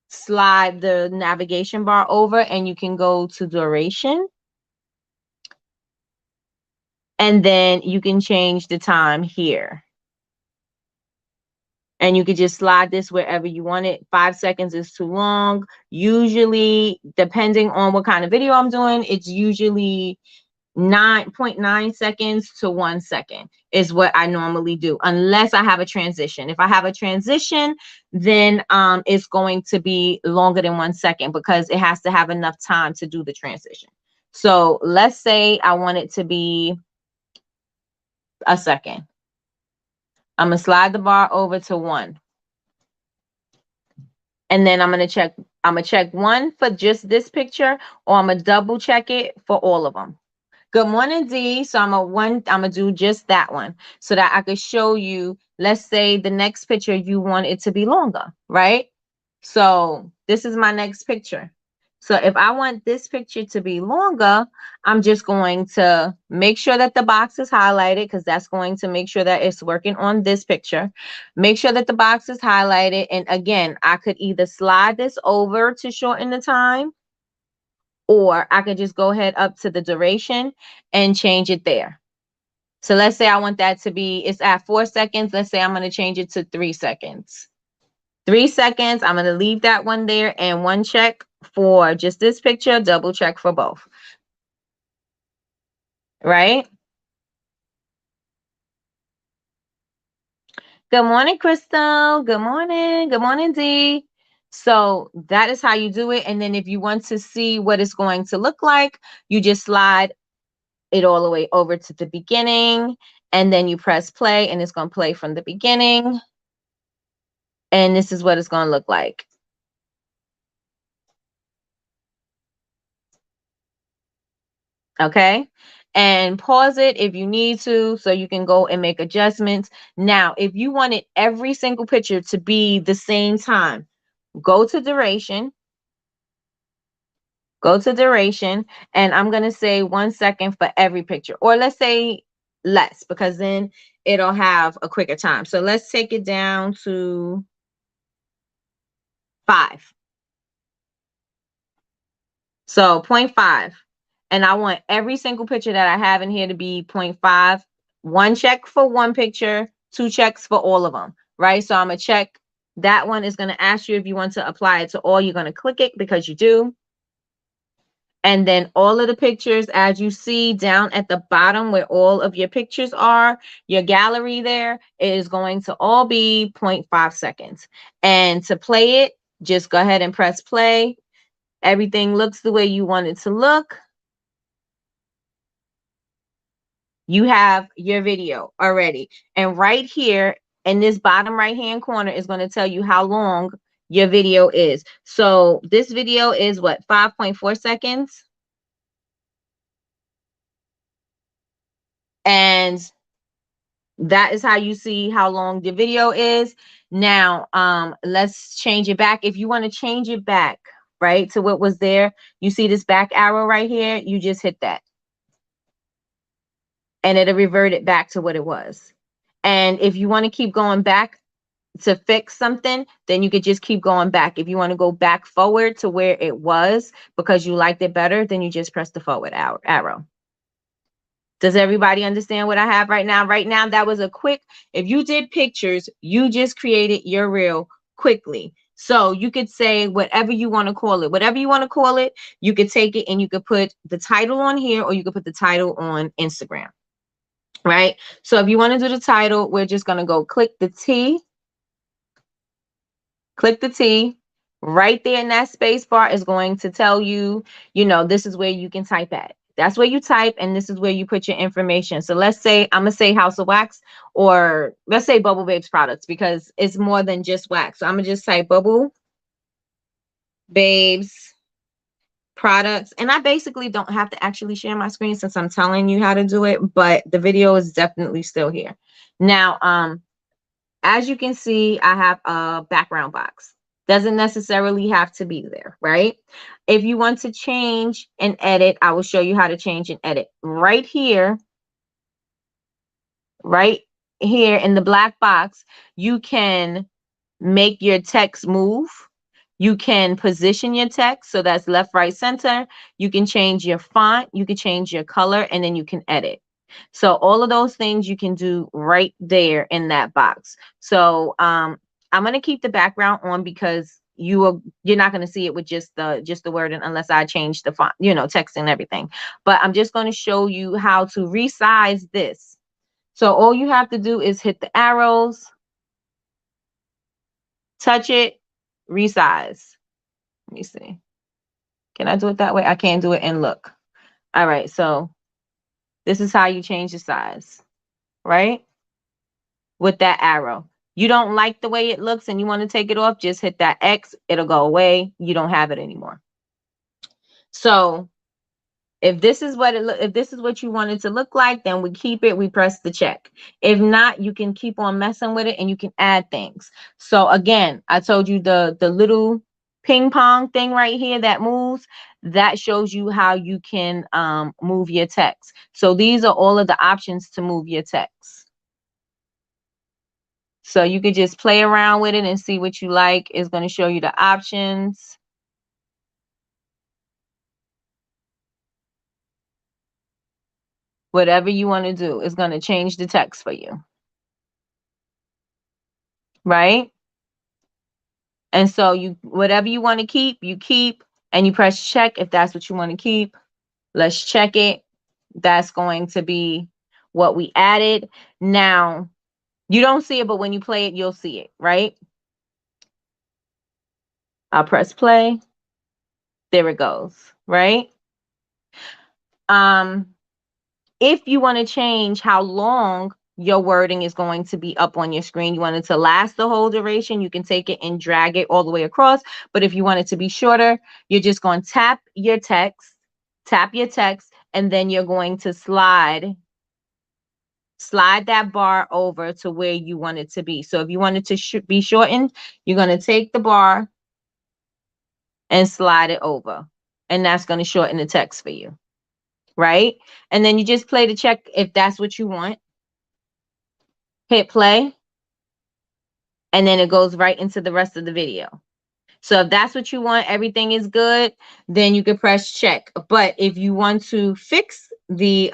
slide the navigation bar over and you can go to duration. And then you can change the time here. And you could just slide this wherever you want it. 5 seconds is too long. Usually, depending on what kind of video I'm doing, it's usually 9.9 seconds to 1 second is what I normally do, unless I have a transition. If I have a transition, then it's going to be longer than 1 second because it has to have enough time to do the transition. So let's say I want it to be a second. I'm going to slide the bar over to 1. And then I'm going to check 1 for just this picture, or I'm going to double check it for all of them. Good morning, D. So I'm gonna do just that one so that I could show you. Let's say the next picture you want it to be longer, right? So this is my next picture. So if I want this picture to be longer, I'm just going to make sure that the box is highlighted because that's going to make sure that it's working on this picture. Make sure that the box is highlighted. And again, I could either slide this over to shorten the time, or I could just go ahead up to the duration and change it there. So let's say I want that to be, it's at 4 seconds. Let's say I'm going to change it to 3 seconds. 3 seconds. I'm going to leave that one there and one check for just this picture, double check for both. Right? Good morning, Crystal. Good morning. Good morning, D. So that is how you do it. And then if you want to see what it's going to look like, you just slide it all the way over to the beginning, and then you press play, and it's going to play from the beginning. And this is what it's going to look like. Okay. And pause it if you need to, so you can go and make adjustments. Now, if you wanted every single picture to be the same time, go to duration. Go to duration, and I'm going to say 1 second for every picture, or let's say less, because then it'll have a quicker time. So let's take it down to 5. So 0.5. And I want every single picture that I have in here to be 0.5. 1 check for 1 picture, 2 checks for all of them, right? So I'm going to check. That one is going to ask you if you want to apply it to all. You're going to click it because you do. And then all of the pictures, as you see down at the bottom where all of your pictures are, your gallery there is going to all be 0.5 seconds. And to play it, just go ahead and press play. Everything looks the way you want it to look. You have your video already. And right here in this bottom right hand corner is going to tell you how long your video is. So this video is what, 5.4 seconds? And that is how you see how long the video is. Now, let's change it back. If you want to change it back, right, to what was there, you see this back arrow right here, you just hit that. And it'll revert it back to what it was. And if you want to keep going back to fix something, then you could just keep going back. If you want to go back forward to where it was because you liked it better, then you just press the forward arrow. Does everybody understand what I have right now? Right now, that was a quick, if you did pictures, you just created your reel quickly. So you could say whatever you want to call it. Whatever you want to call it, you could take it and you could put the title on here, or you could put the title on Instagram, right? So if you want to do the title, we're just going to go click the T. Click the T. Right there in that space bar is going to tell you, this is where you can type at. That's where you type, and this is where you put your information. So let's say, I'm going to say House of Wax, or let's say Bubble Babes products, because it's more than just wax. So I'm going to just type Bubble Babes products. And I basically don't have to actually share my screen since I'm telling you how to do it, but the video is definitely still here. Now, as you can see, I have a background box. Doesn't necessarily have to be there, right? If you want to change and edit, I will show you how to change and edit. Right here in the black box, you can make your text move. You can position your text. So that's left, right, center. You can change your font. You can change your color, and then you can edit. So all of those things you can do right there in that box. So I'm going to keep the background on because you're not going to see it with just the wording unless I change the font, text and everything. But I'm just going to show you how to resize this. So all you have to do is hit the arrows, touch it, resize. Let me see. Can I do it that way? I can't do it and look. All right. So this is how you change the size, right? With that arrow. You don't like the way it looks and you want to take it off, just hit that X. It'll go away. You don't have it anymore. So if this is what if this is what you want it to look like, then we keep it. We press the check. If not, you can keep on messing with it and you can add things. So again, I told you the little ping pong thing right here that moves, that shows you how you can move your text. So these are all of the options to move your text. So you can just play around with it and see what you like. It's going to show you the options. Whatever you want to do is going to change the text for you. Right? And so whatever you want to keep, you keep, and you press check if that's what you want to keep. Let's check it. That's going to be what we added. Now, you don't see it, but when you play it, you'll see it, right? I'll press play. There it goes, right? If you want to change how long your wording is going to be up on your screen, you want it to last the whole duration, you can take it and drag it all the way across. But if you want it to be shorter, you're just going to tap your text, and then you're going to slide that bar over to where you want it to be. So if you want it to be shortened, you're going to take the bar and slide it over, and that's going to shorten the text for you. Right? And then you just play the check if that's what you want. Hit play. And then it goes right into the rest of the video. So if that's what you want, everything is good, then you can press check. But if you want to fix the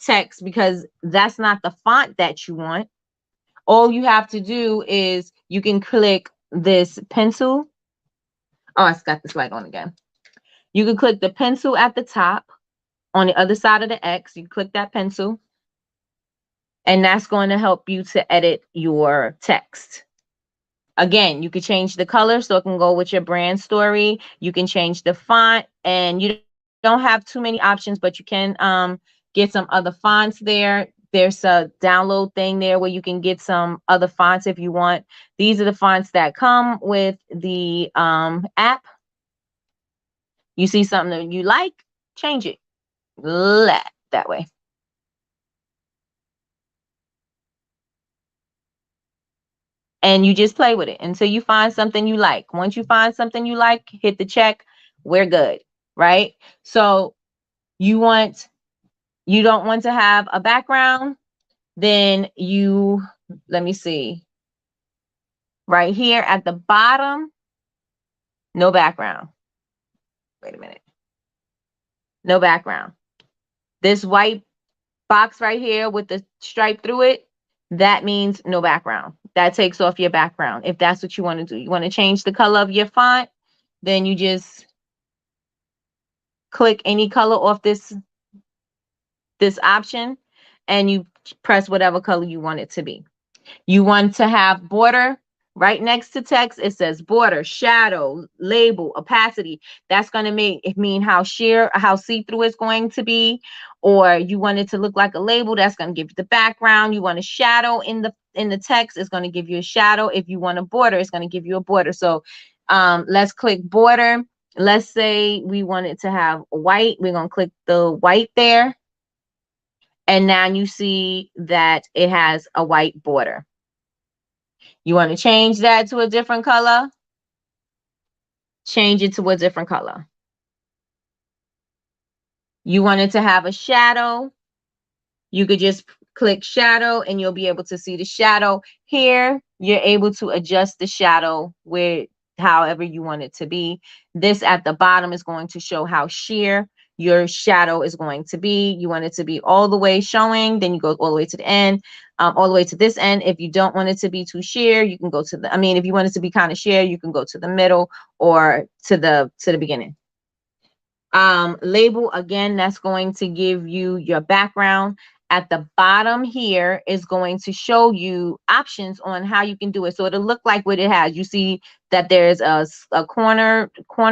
text because that's not the font that you want, all you have to do is you can click this pencil. Oh, it's got this light on again. You can click the pencil at the top on the other side of the X. You click that pencil, and that's going to help you to edit your text. Again, you can change the color so it can go with your brand story. You can change the font, and you don't have too many options, but you can get some other fonts there. There's a download thing there where you can get some other fonts if you want. These are the fonts that come with the app. You see something that you like, change it. That way. And you just play with it until you find something you like. Once you find something you like, hit the check. We're good, right? So you don't want to have a background, then let me see. Right here at the bottom, no background. Wait a minute. No background. This white box right here with the stripe through it, that means no background. That takes off your background. If that's what you want to do, you want to change the color of your font, then you just click any color off this option, and you press whatever color you want it to be. You want to have border right next to text. It says border, shadow, label, opacity. That's going to mean how sheer, how see-through it's going to be. Or you want it to look like a label, that's going to give you the background. You want a shadow in the text, it's going to give you a shadow. If you want a border, it's going to give you a border. So let's click border. Let's say we want it to have white. We're going to click the white there. And now you see that it has a white border. You want to change that to a different color? Change it to a different color. You want it to have a shadow? You could just click shadow and you'll be able to see the shadow. Here, you're able to adjust the shadow with however you want it to be. This at the bottom is going to show how sheer your shadow is going to be. You want it to be all the way showing, then you go all the way to the end, all the way to this end. If you don't want it to be too sheer, you can go to the, if you want it to be kind of sheer, you can go to the middle or to the beginning. Label, again, that's going to give you your background. At the bottom here is going to show you options on how you can do it. So it'll look like what it has. You see that there's a corner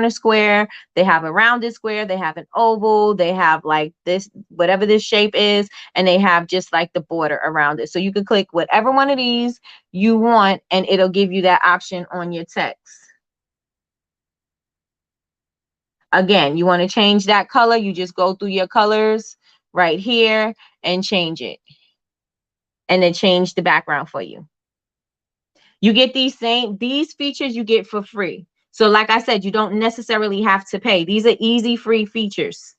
square. They have a rounded square. They have an oval. They have like this, whatever this shape is, and they have just like the border around it. So you can click whatever one of these you want, and it'll give you that option on your text. Again, you want to change that color, you just go through your colors right here and change it. And then change the background for you. You get these features you get for free. So like I said, you don't necessarily have to pay. These are easy, free features,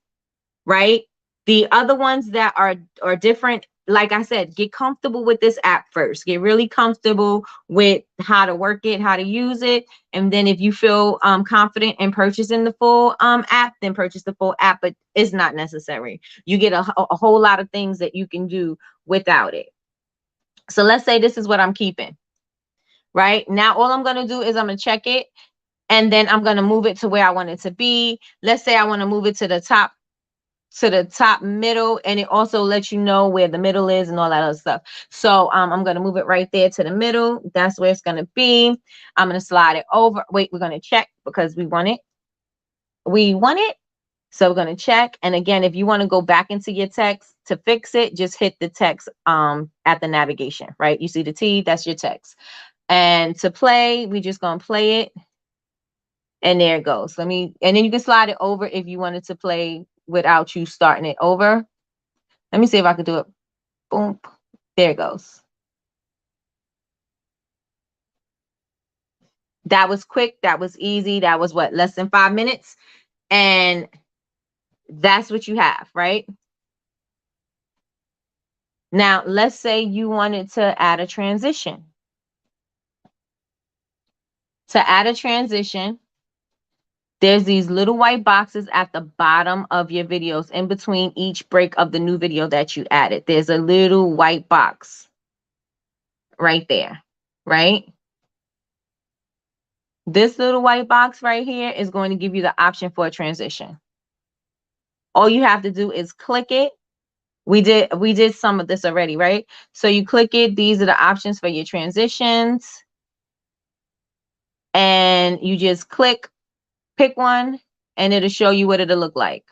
right? The other ones that are different, like I said, get comfortable with this app first. Get really comfortable with how to work it, how to use it. And then if you feel confident in purchasing the full app, then purchase the full app, but it's not necessary. You get a whole lot of things that you can do without it. So let's say this is what I'm keeping. Right now, all I'm going to do is I'm going to check it, and then I'm going to move it to where I want it to be. Let's say I want to move it to the top middle, and it also lets you know where the middle is and all that other stuff. So I'm going to move it right there to the middle. That's where it's going to be. I'm going to slide it over. Wait, we're going to check because we want it. So we're going to check. And again, if you want to go back into your text to fix it, just hit the text at the navigation, right? You see the T, that's your text. And to play, we just going to play it. And there it goes. And then you can slide it over if you wanted to play without you starting it over. Let me see if I can do it. Boom. There it goes. That was quick. That was easy. That was what, less than 5 minutes? And that's what you have, right? Now, let's say you wanted to add a transition. To add a transition, there's these little white boxes at the bottom of your videos in between each break of the new video that you added. There's a little white box right there, right? This little white box right here is going to give you the option for a transition. All you have to do is click it. We did some of this already, right? So you click it. These are the options for your transitions. And you just pick one, and it'll show you what it'll look like.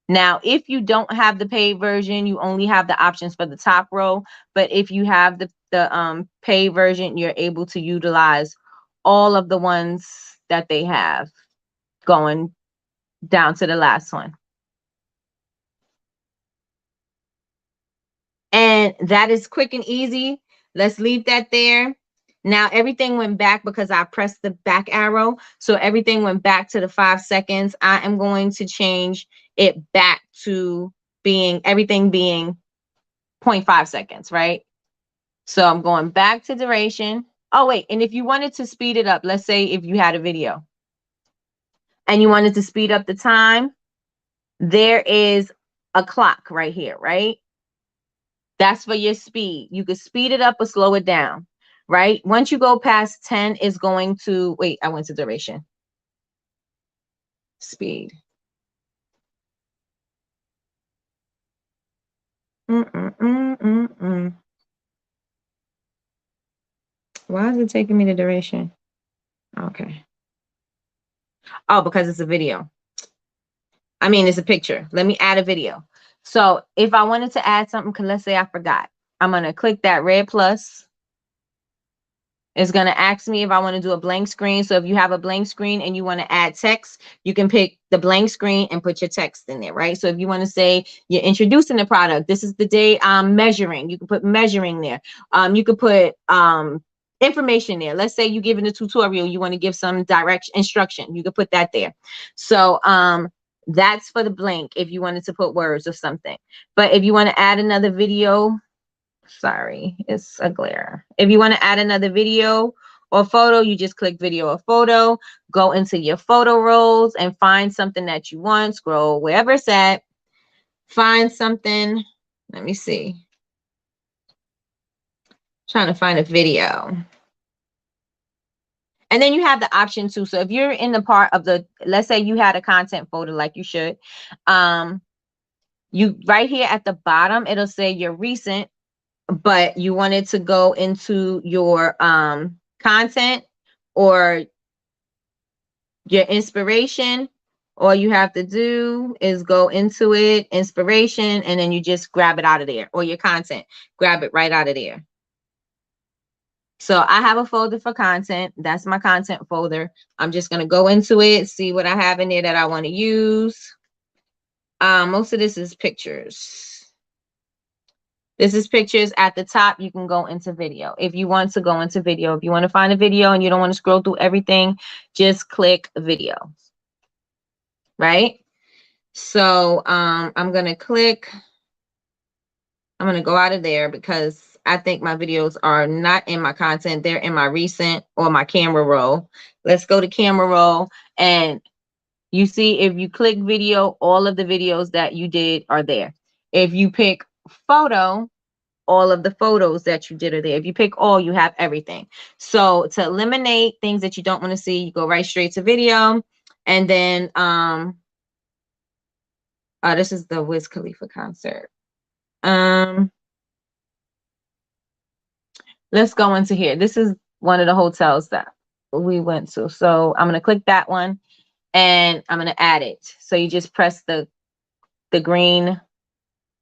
Now, if you don't have the paid version, you only have the options for the top row. But if you have the paid version, you're able to utilize all of the ones that they have going down to the last one. And that is quick and easy. Let's leave that there. Now everything went back because I pressed the back arrow. So everything went back to the 5 seconds. I am going to change it back to everything being 0.5 seconds, right? So I'm going back to duration. Oh, wait. And if you wanted to speed it up, let's say if you had a video and you wanted to speed up the time, there is a clock right here, right? That's for your speed. You could speed it up or slow it down, right? Once you go past 10, it's going to, wait, I went to duration. Speed. Why is it taking me to duration? Okay. Oh, because it's a video. I mean, it's a picture. Let me add a video. So if I wanted to add something, let's say I forgot, I'm going to click that red plus. It's going to ask me if I want to do a blank screen. So if you have a blank screen and you want to add text, you can pick the blank screen and put your text in there, right? So if you want to say you're introducing the product, this is the day I'm measuring, you can put measuring there. You could put information there. Let's say you're giving a tutorial, you want to give some direct instruction, you could put that there. So that's for the blank if you wanted to put words or something. But if you want to add another video, sorry, it's a glare. If you want to add another video or photo, you just click video or photo, go into your photo rolls and find something that you want, scroll wherever it's at, find something. Let me see. Trying to find a video. And then you have the option too. So if you're in the part of the, let's say you had a content folder like you should, you right here at the bottom, it'll say your recent, but you wanted to go into your content or your inspiration, all you have to do is go into it, inspiration, and then you just grab it out of there, or your content, grab it right out of there. So I have a folder for content. That's my content folder. I'm just going to go into it, see what I have in there that I want to use. Most of this is pictures. This is pictures. At the top, you can go into video. If you want to go into video, if you want to find a video and you don't want to scroll through everything, just click video. Right? So I'm going to go out of there because I think my videos are not in my content. They're in my recent or my camera roll. Let's go to camera roll. And you see, if you click video, all of the videos that you did are there. If you pick photo, all of the photos that you did are there. If you pick all, you have everything. So to eliminate things that you don't want to see, you go right straight to video. And then this is the Wiz Khalifa concert. Let's go into here. This is one of the hotels that we went to. So I'm going to click that one and I'm going to add it. So you just press the green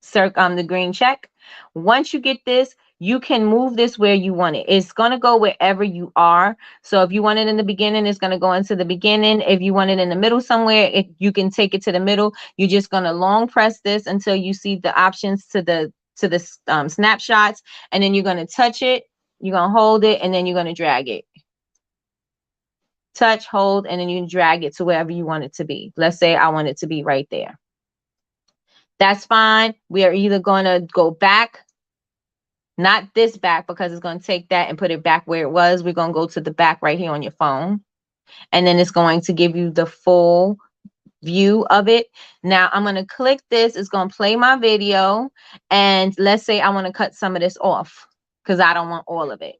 circle, the green check. Once you get this, you can move this where you want it. It's going to go wherever you are. So if you want it in the beginning, it's going to go into the beginning. If you want it in the middle somewhere, you can take it to the middle. You're just going to long press this until you see the options to the snapshots, and then you're going to touch it. You're going to hold it, and then you're going to drag it. Touch, hold, and then you drag it to wherever you want it to be. Let's say I want it to be right there. That's fine. We are either going to go back, not this back, because it's going to take that and put it back where it was. We're going to go to the back right here on your phone. And then it's going to give you the full view of it. Now I'm going to click this. It's going to play my video. And let's say I want to cut some of this off because I don't want all of it.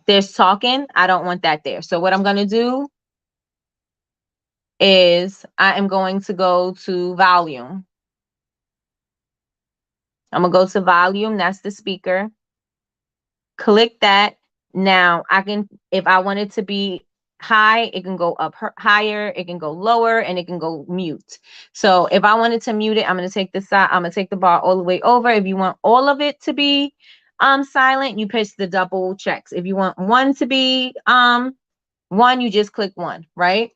There's talking. I don't want that there. So what I'm going to do is I am going to go to volume. I'm going to go to volume. That's the speaker. Click that. Now I can, if I want it to be high, it can go up higher, it can go lower, and it can go mute. So if I wanted to mute it, I'm going to take the side, I'm going to take the bar all the way over. If you want all of it to be silent, you press the double checks. If you want one to be one, you just click one, right?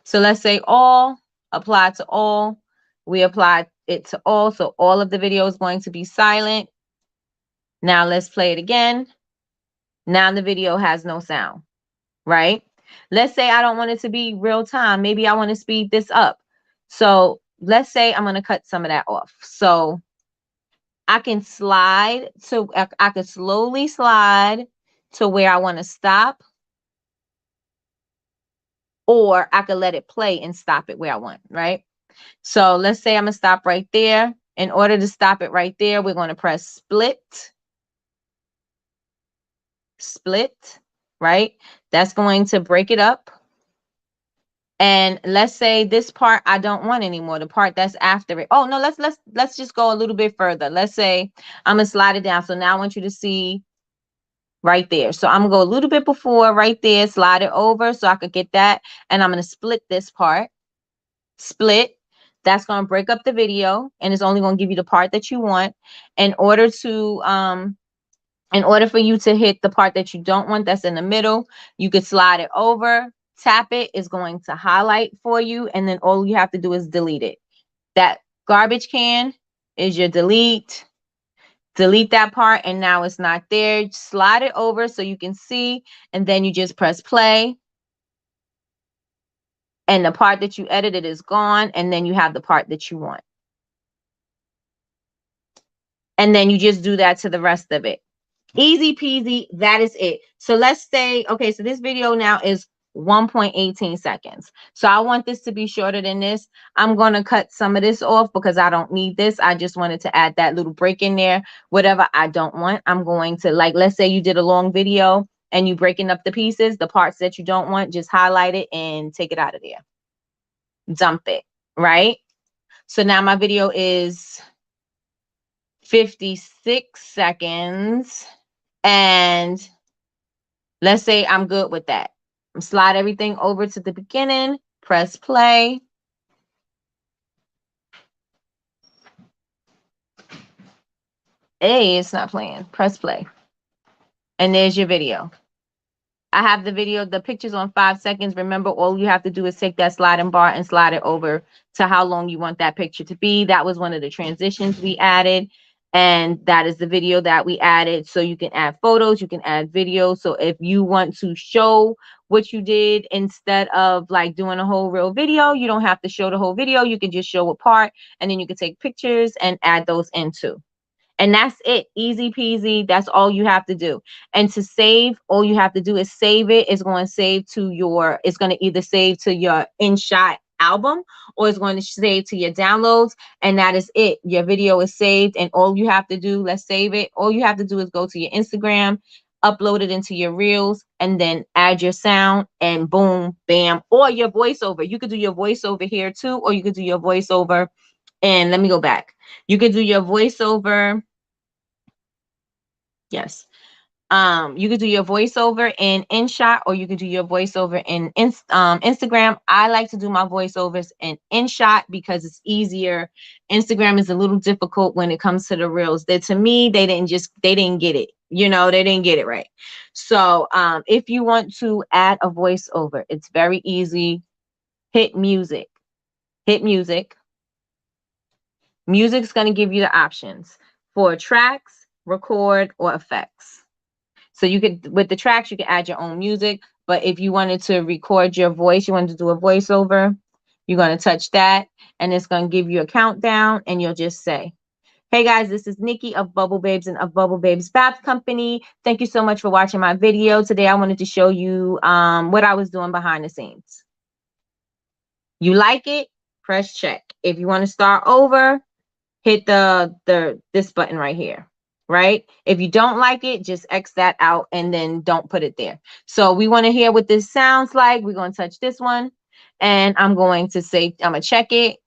So let's say all, apply to all. We apply it to all. So all of the video is going to be silent. Now let's play it again. Now the video has no sound, right? Let's say I don't want it to be real time. Maybe I want to speed this up. So let's say I'm going to cut some of that off. So I can slide. So I could slowly slide to where I want to stop. Or I could let it play and stop it where I want, right? So let's say I'm going to stop right there. In order to stop it right there, we're going to press split. Split, right? That's going to break it up. And let's say this part I don't want anymore, the part that's after it. Oh no, let's just go a little bit further. Let's say I'm gonna slide it down. So now I want you to see right there. So I'm gonna go a little bit before right there, slide it over so I could get that. And I'm gonna split this part. Split. That's gonna break up the video, and it's only gonna give you the part that you want. In order for you to hit the part that you don't want, that's in the middle, you could slide it over, tap it, it's going to highlight for you, and then all you have to do is delete it. That garbage can is your delete. Delete that part, and now it's not there. Slide it over so you can see, and then you just press play. And the part that you edited is gone, and then you have the part that you want. And then you just do that to the rest of it. Easy peasy. That is it. So let's say, okay, so this video now is 1.18 seconds. So I want this to be shorter than this. I'm going to cut some of this off because I don't need this. I just wanted to add that little break in there. Whatever I don't want, I'm going to, like, let's say you did a long video and you breaking up the pieces, the parts that you don't want, just highlight it and take it out of there. Dump it, right? So now my video is 56 seconds. And let's say I'm good with that. Slide everything over to the beginning, press play. Hey, it's not playing. Press play. And there's your video. I have the video, the picture's on 5 seconds. Remember, all you have to do is take that sliding bar and slide it over to how long you want that picture to be. That was one of the transitions we added. And that is the video that we added. So you can add photos, you can add videos. So if you want to show what you did instead of like doing a whole real video, you don't have to show the whole video. You can just show a part, and then you can take pictures and add those in too. And that's it. Easy peasy. That's all you have to do. And to save, all you have to do is save it. It's going to save to your, it's going to either save to your Inshot album, or it's going to save to your downloads. And that is it. Your video is saved. And all you have to do, let's save it. All you have to do is go to your Instagram, upload it into your reels, and then add your sound, and boom, bam. Or your voiceover. You could do your voiceover here too, or you could do your voiceover. And let me go back. You could do your voiceover. Yes. You could do your voiceover in Inshot, or you could do your voiceover in Instagram. I like to do my voiceovers in Inshot because it's easier. Instagram is a little difficult when it comes to the reels. That, to me, they didn't get it. You know, they didn't get it right. So if you want to add a voiceover, it's very easy. Hit music. Hit music. Music's going to give you the options for tracks, record, or effects. So you could, with the tracks, you can add your own music. But if you wanted to record your voice, you wanted to do a voiceover, you're going to touch that, and it's going to give you a countdown, and you'll just say, hey guys, this is Nikki of Bubble Babes and of Bubble Babes Bath Company. Thank you so much for watching my video. Today I wanted to show you what I was doing behind the scenes. You like it, press check. If you want to start over, hit this button right here, right? If you don't like it, just X that out and then don't put it there. So we want to hear what this sounds like. We're going to touch this one and I'm going to say, I'm going to check it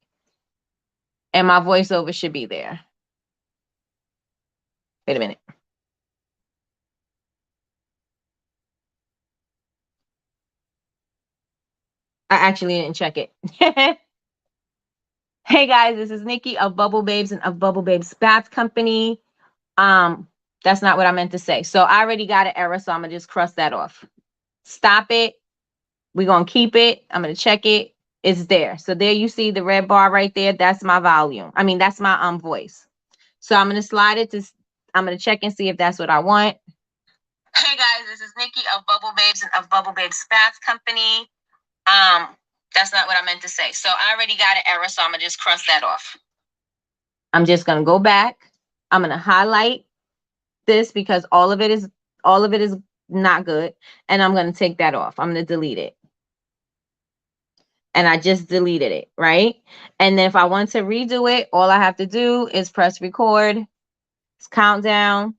and my voiceover should be there. Wait a minute. I actually didn't check it. Hey guys, this is Nikki of Bubble Babes and of Bubble Babes Bath Company. That's not what I meant to say. So I already got an error, so I'm gonna just cross that off. Stop it. We're gonna keep it. I'm gonna check it. It's there. So there you see the red bar right there. That's my volume. I mean, that's my voice. So I'm gonna slide it to. I'm gonna check and see if that's what I want. Hey guys, this is Nikki of Bubble Babes and of Bubble Babes Bath Company. That's not what I meant to say. So I already got an error, so I'm gonna just cross that off. I'm just gonna go back. I'm gonna highlight this because all of it is not good, and I'm gonna take that off. I'm gonna delete it. And I just deleted it, right? And then if I want to redo it, all I have to do is press record. It's countdown.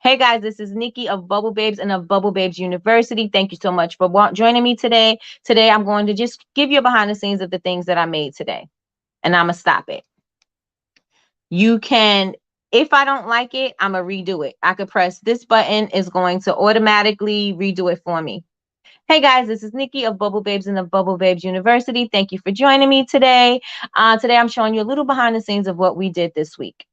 Hey guys, this is Nikki of Bubble Babes and of Bubble Babes University. Thank you so much for joining me today. Today, I'm going to just give you a behind the scenes of the things that I made today. And I'm going to stop it. You can, if I don't like it, I'm going to redo it. I could press this button. It's going to automatically redo it for me. Hey guys, this is Nikki of Bubble Babes and of Bubble Babes University. Thank you for joining me today. Today, I'm showing you a little behind the scenes of what we did this week.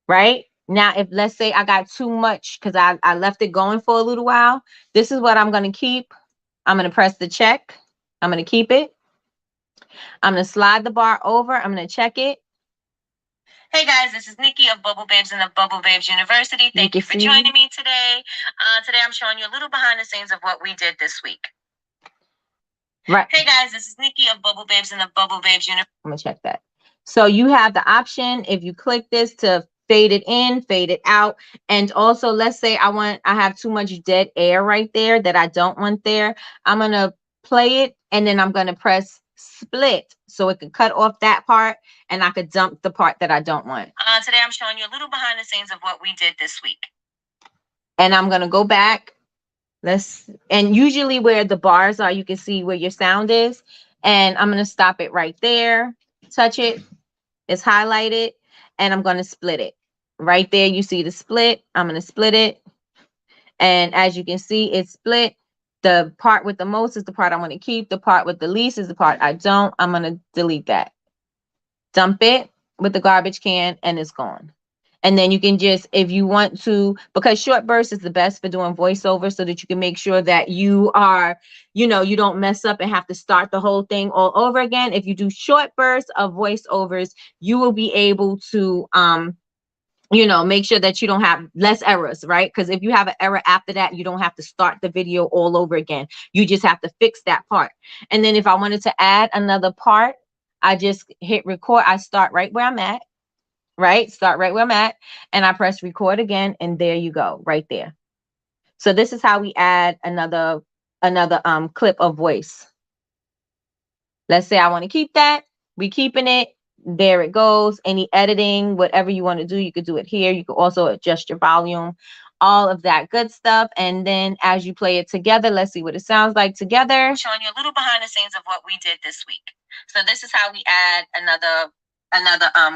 Right? Now, if let's say I got too much because I left it going for a little while, this is what I'm going to keep. I'm going to press the check. I'm going to keep it. I'm going to slide the bar over. I'm going to check it. Hey guys, this is Nikki of Bubble Babes and of Bubble Babes University. Thank you for joining me today. Today I'm showing you a little behind the scenes of what we did this week. Right. Hey guys, this is Nikki of Bubble Babes and of Bubble Babes University. I'm going to check that. So you have the option, if you click this, to fade it in, fade it out. And also, let's say I have too much dead air right there that I don't want there. I'm going to play it and then I'm going to press split so it could cut off that part and I could dump the part that I don't want. Today I'm showing you a little behind the scenes of what we did this week. And I'm going to go back. And usually where the bars are, you can see where your sound is. And I'm going to stop it right there. Touch it. It's highlighted. And I'm going to split it. Right there, you see the split. I'm going to split it. And as you can see, it's split. The part with the most is the part I want to keep. The part with the least is the part I don't. I'm going to delete that. Dump it with the garbage can and it's gone. And then you can just, if you want to, because short burst is the best for doing voiceover so that you can make sure that you are, you don't mess up and have to start the whole thing all over again. If you do short bursts of voiceovers, you will be able to, make sure that you don't have less errors, right? Because if you have an error after that, you don't have to start the video all over again. You just have to fix that part. And then if I wanted to add another part, I just hit record. I start right where I'm at. Right? Start right where I'm at. And I press record again. And there you go. Right there. So this is how we add another clip of voice. Let's say I want to keep that. We keeping it. There it goes. Any editing, whatever you want to do, you could do it here. You could also adjust your volume, all of that good stuff. And then as you play it together, let's see what it sounds like together. I'm showing you a little behind the scenes of what we did this week. So this is how we add another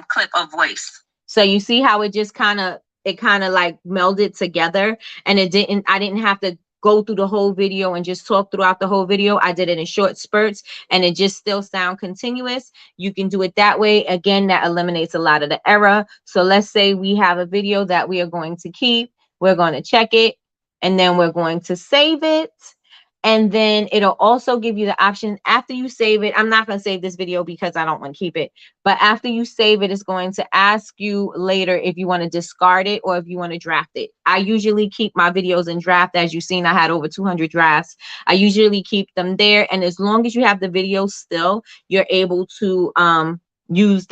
clip of voice. So you see how it just kind of like melded together, and I didn't have to go through the whole video and just talk throughout the whole video. I did it in short spurts and it just still sound continuous. You can do it that way. Again, that eliminates a lot of the error. So let's say we have a video that we are going to keep. We're going to check it and then we're going to save it. And then it'll also give you the option after you save it. I'm not going to save this video because I don't want to keep it. But after you save it, it's going to ask you later if you want to discard it or if you want to draft it. I usually keep my videos in draft. As you've seen, I had over 200 drafts. I usually keep them there. And as long as you have the video still, you're able to use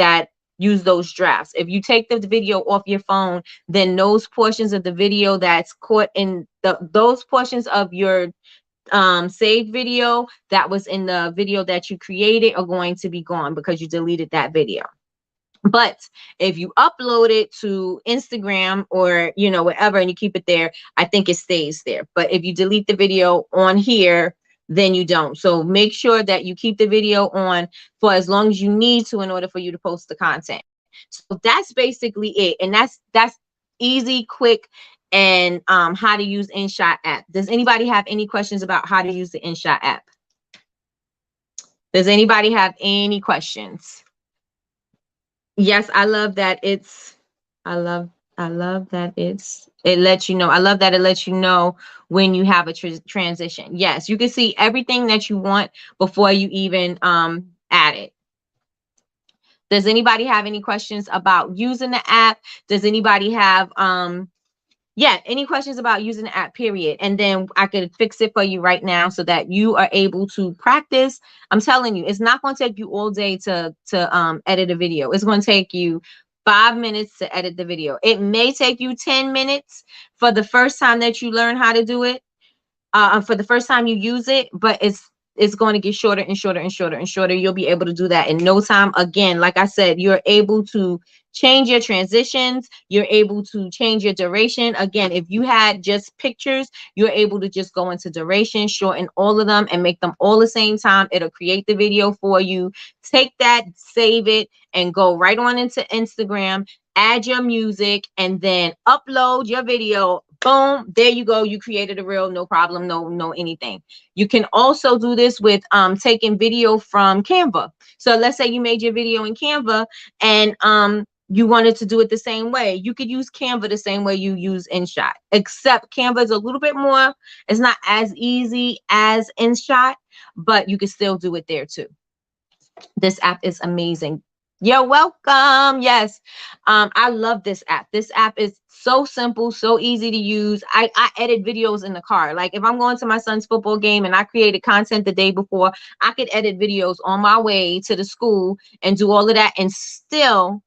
those drafts. If you take the video off your phone, then those portions of the video that's caught in those portions of your saved video that was in the video that you created are going to be gone because you deleted that video. But if you upload it to Instagram or, whatever, and you keep it there, I think it stays there. But if you delete the video on here, then you don't. So make sure that you keep the video on for as long as you need to in order for you to post the content. So that's basically it. And that's easy, quick, and how to use Inshot app. Does anybody have any questions about how to use the Inshot app? Does anybody have any questions? Yes, I love that I love that it lets you know. I love that it lets you know when you have a transition. Yes, you can see everything that you want before you even add it. Does anybody have any questions about using the app? Does anybody have any questions about using the app, period? And then I could fix it for you right now so that you are able to practice. I'm telling you, it's not going to take you all day to edit a video. It's going to take you 5 minutes to edit the video. It may take you 10 minutes for the first time that you learn how to do it, for the first time you use it, but it's going to get shorter and shorter and shorter and shorter. You'll be able to do that in no time. Again, like I said, you're able to change your transitions. You're able to change your duration. Again, if you had just pictures, you're able to just go into duration, shorten all of them, and make them all the same time. It'll create the video for you. Take that, save it, and go right on into Instagram. Add your music, and then upload your video. Boom, there you go. You created a reel, no problem, no anything. You can also do this with taking video from Canva. So let's say you made your video in Canva and you wanted to do it the same way. You could use Canva the same way you use Inshot, except Canva is a little bit more, it's not as easy as Inshot, but you can still do it there too. This app is amazing. You're welcome. Yes. I love this app. This app is so simple, so easy to use. I edit videos in the car. Like if I'm going to my son's football game and I created content the day before, I could edit videos on my way to the school and do all of that and still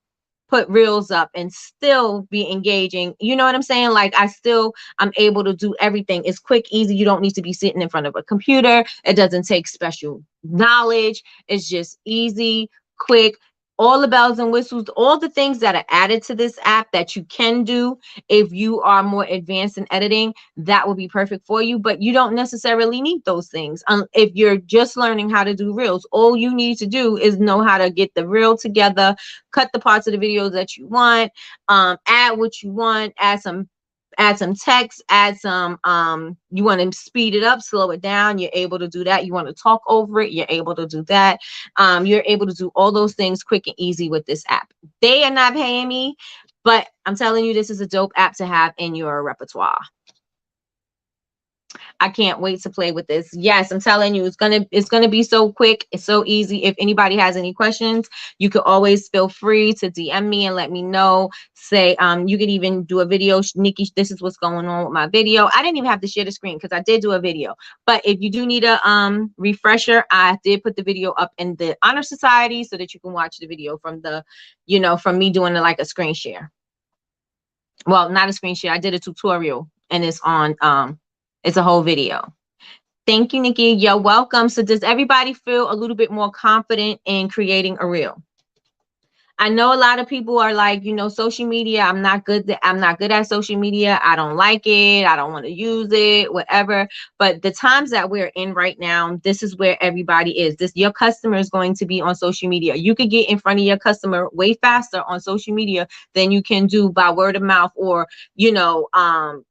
put reels up and still be engaging. You know what I'm saying? Like I'm able to do everything. It's quick, easy. You don't need to be sitting in front of a computer. It doesn't take special knowledge. It's just easy, quick, all the bells and whistles, all the things that are added to this app that you can do if you are more advanced in editing, that will be perfect for you. But you don't necessarily need those things. If you're just learning how to do reels, all you need to do is know how to get the reel together, cut the parts of the videos that you want, add what you want, add some text, add some you want to speed it up, slow it down, you're able to do that. You want to talk over it, you're able to do that. You're able to do all those things quick and easy with this app. They are not paying me, but I'm telling you, this is a dope app to have in your repertoire. I can't wait to play with this. Yes, I'm telling you, it's gonna be so quick. It's so easy. If anybody has any questions, you could always feel free to DM me and let me know. Say, you could even do a video. Nikki, this is what's going on with my video. I didn't even have to share the screen because I did do a video. But if you do need a refresher, I did put the video up in the Honor Society so that you can watch the video from the, from me doing like a screen share. Well, not a screen share. I did a tutorial and it's on it's a whole video. Thank you, Nikki. You're welcome. So does everybody feel a little bit more confident in creating a reel? I know a lot of people are like, social media, I'm not good at social media. I don't like it. I don't want to use it, whatever. But the times that we're in right now, this is where everybody is. Your customer is going to be on social media. You could get in front of your customer way faster on social media than you can do by word of mouth or,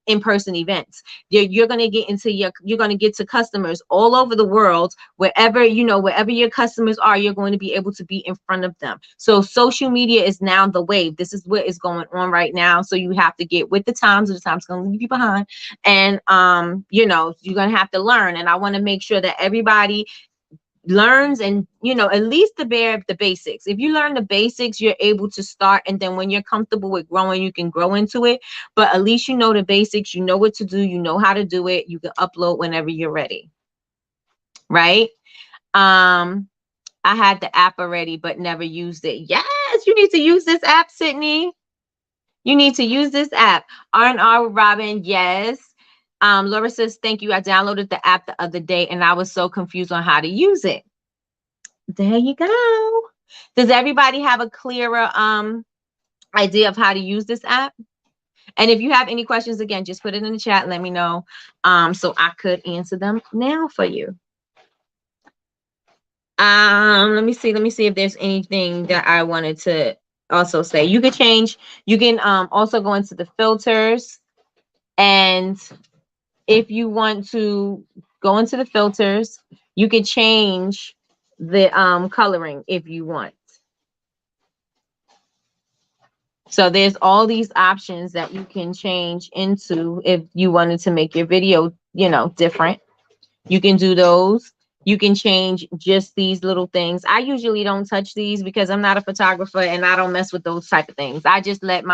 in-person events. You're going to get to customers all over the world, wherever your customers are, you're going to be able to be in front of them. So social media is now the wave. This is what is going on right now. So you have to get with the times, or the time's going to leave you behind. And, you're going to have to learn. And I want to make sure that everybody learns and, at least the basics. If you learn the basics, you're able to start. And then when you're comfortable with growing, you can grow into it. But at least you know the basics, you know what to do, you know how to do it. You can upload whenever you're ready. Right? I had the app already, but never used it. Yes, you need to use this app, Sydney. You need to use this app. R&R with Robin, yes. Laura says, thank you. I downloaded the app the other day and I was so confused on how to use it. There you go. Does everybody have a clearer idea of how to use this app? And if you have any questions, again, just put it in the chat. Let me know so I could answer them now for you. Let me see if there's anything that I wanted to also say. You could change, you can also go into the filters, and if you want to go into the filters, you can change the coloring if you want. So there's all these options that you can change into if you wanted to make your video, you know, different. You can do those. You can change just these little things. I usually don't touch these because I'm not a photographer and I don't mess with those type of things. I just let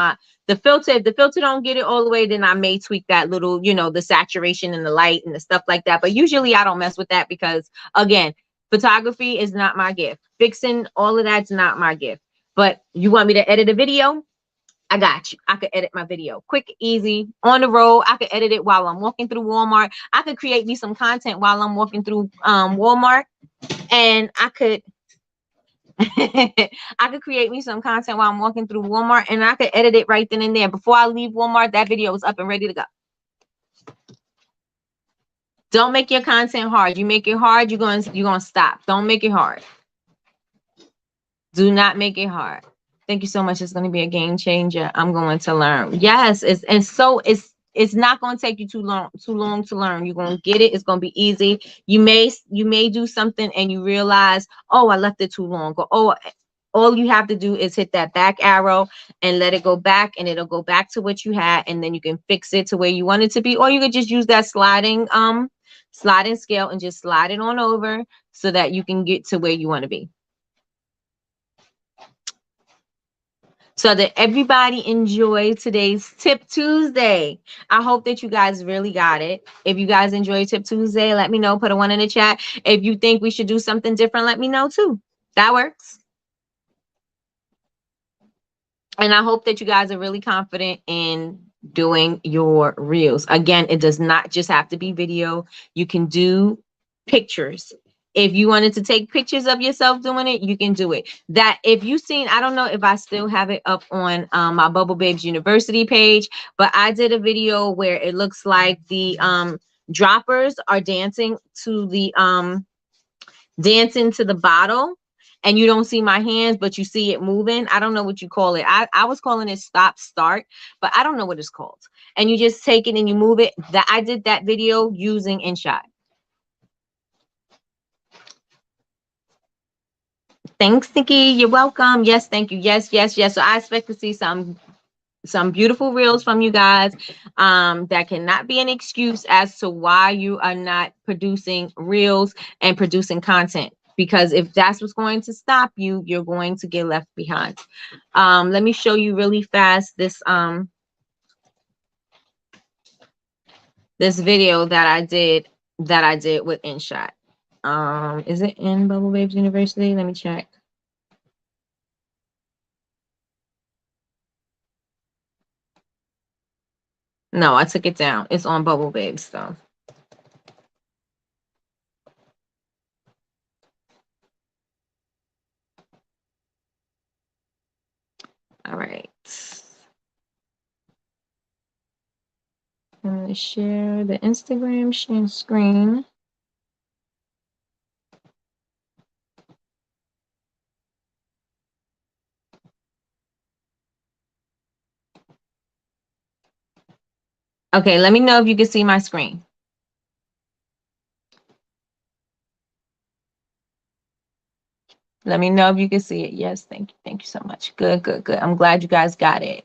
the filter, if the filter don't get it all the way, then I may tweak that little, you know, the saturation and the light and the stuff like that. But usually I don't mess with that because, again, photography is not my gift. Fixing all of that's not my gift. But you want me to edit a video? I got you. I could edit my video quick, easy, on the road. I could edit it while I'm walking through Walmart. I could create me some content while I'm walking through Walmart, and I could I could create me some content while I'm walking through Walmart, and I could edit it right then and there. Before I leave Walmart, that video is up and ready to go. Don't make your content hard. You make it hard, you're gonna stop. Don't make it hard. Do not make it hard. Thank you so much. It's going to be a game changer. I'm going to learn. Yes, it's not going to take you too long to learn. You're going to get it. It's going to be easy. You may do something and you realize, oh, I left it too long. Or, oh, all you have to do is hit that back arrow and let it go back, and it'll go back to what you had, and then you can fix it to where you want it to be. Or you could just use that sliding scale and just slide it on over so that you can get to where you want to be. So that everybody enjoy today's Tip Tuesday. I hope that you guys really got it. If you guys enjoy Tip Tuesday, let me know. Put a 1 in the chat. If you think we should do something different, let me know too. That works. And I hope that you guys are really confident in doing your reels. Again, it does not just have to be video. You can do pictures. If you wanted to take pictures of yourself doing it, you can do it. That if you've seen, I don't know if I still have it up on my Bubble Babes University page, but I did a video where it looks like the droppers are dancing to the bottle, and you don't see my hands, but you see it moving. I don't know what you call it. I was calling it stop start, but I don't know what it's called. And you just take it and you move it. That I did that video using Inshot. Thanks, Nikki. You're welcome. Yes, thank you. Yes, yes, yes. So I expect to see some beautiful reels from you guys. That cannot be an excuse as to why you are not producing reels and producing content. Because if that's what's going to stop you, you're going to get left behind. Let me show you really fast this video that I did with Inshot. Is it in Bubble Babes University? Let me check. No, I took it down. It's on Bubble Babes though. All right. I'm going to share the Instagram share screen. Okay, let me know if you can see my screen. Let me know if you can see it. Yes, thank you. Thank you so much. Good, good, good. I'm glad you guys got it.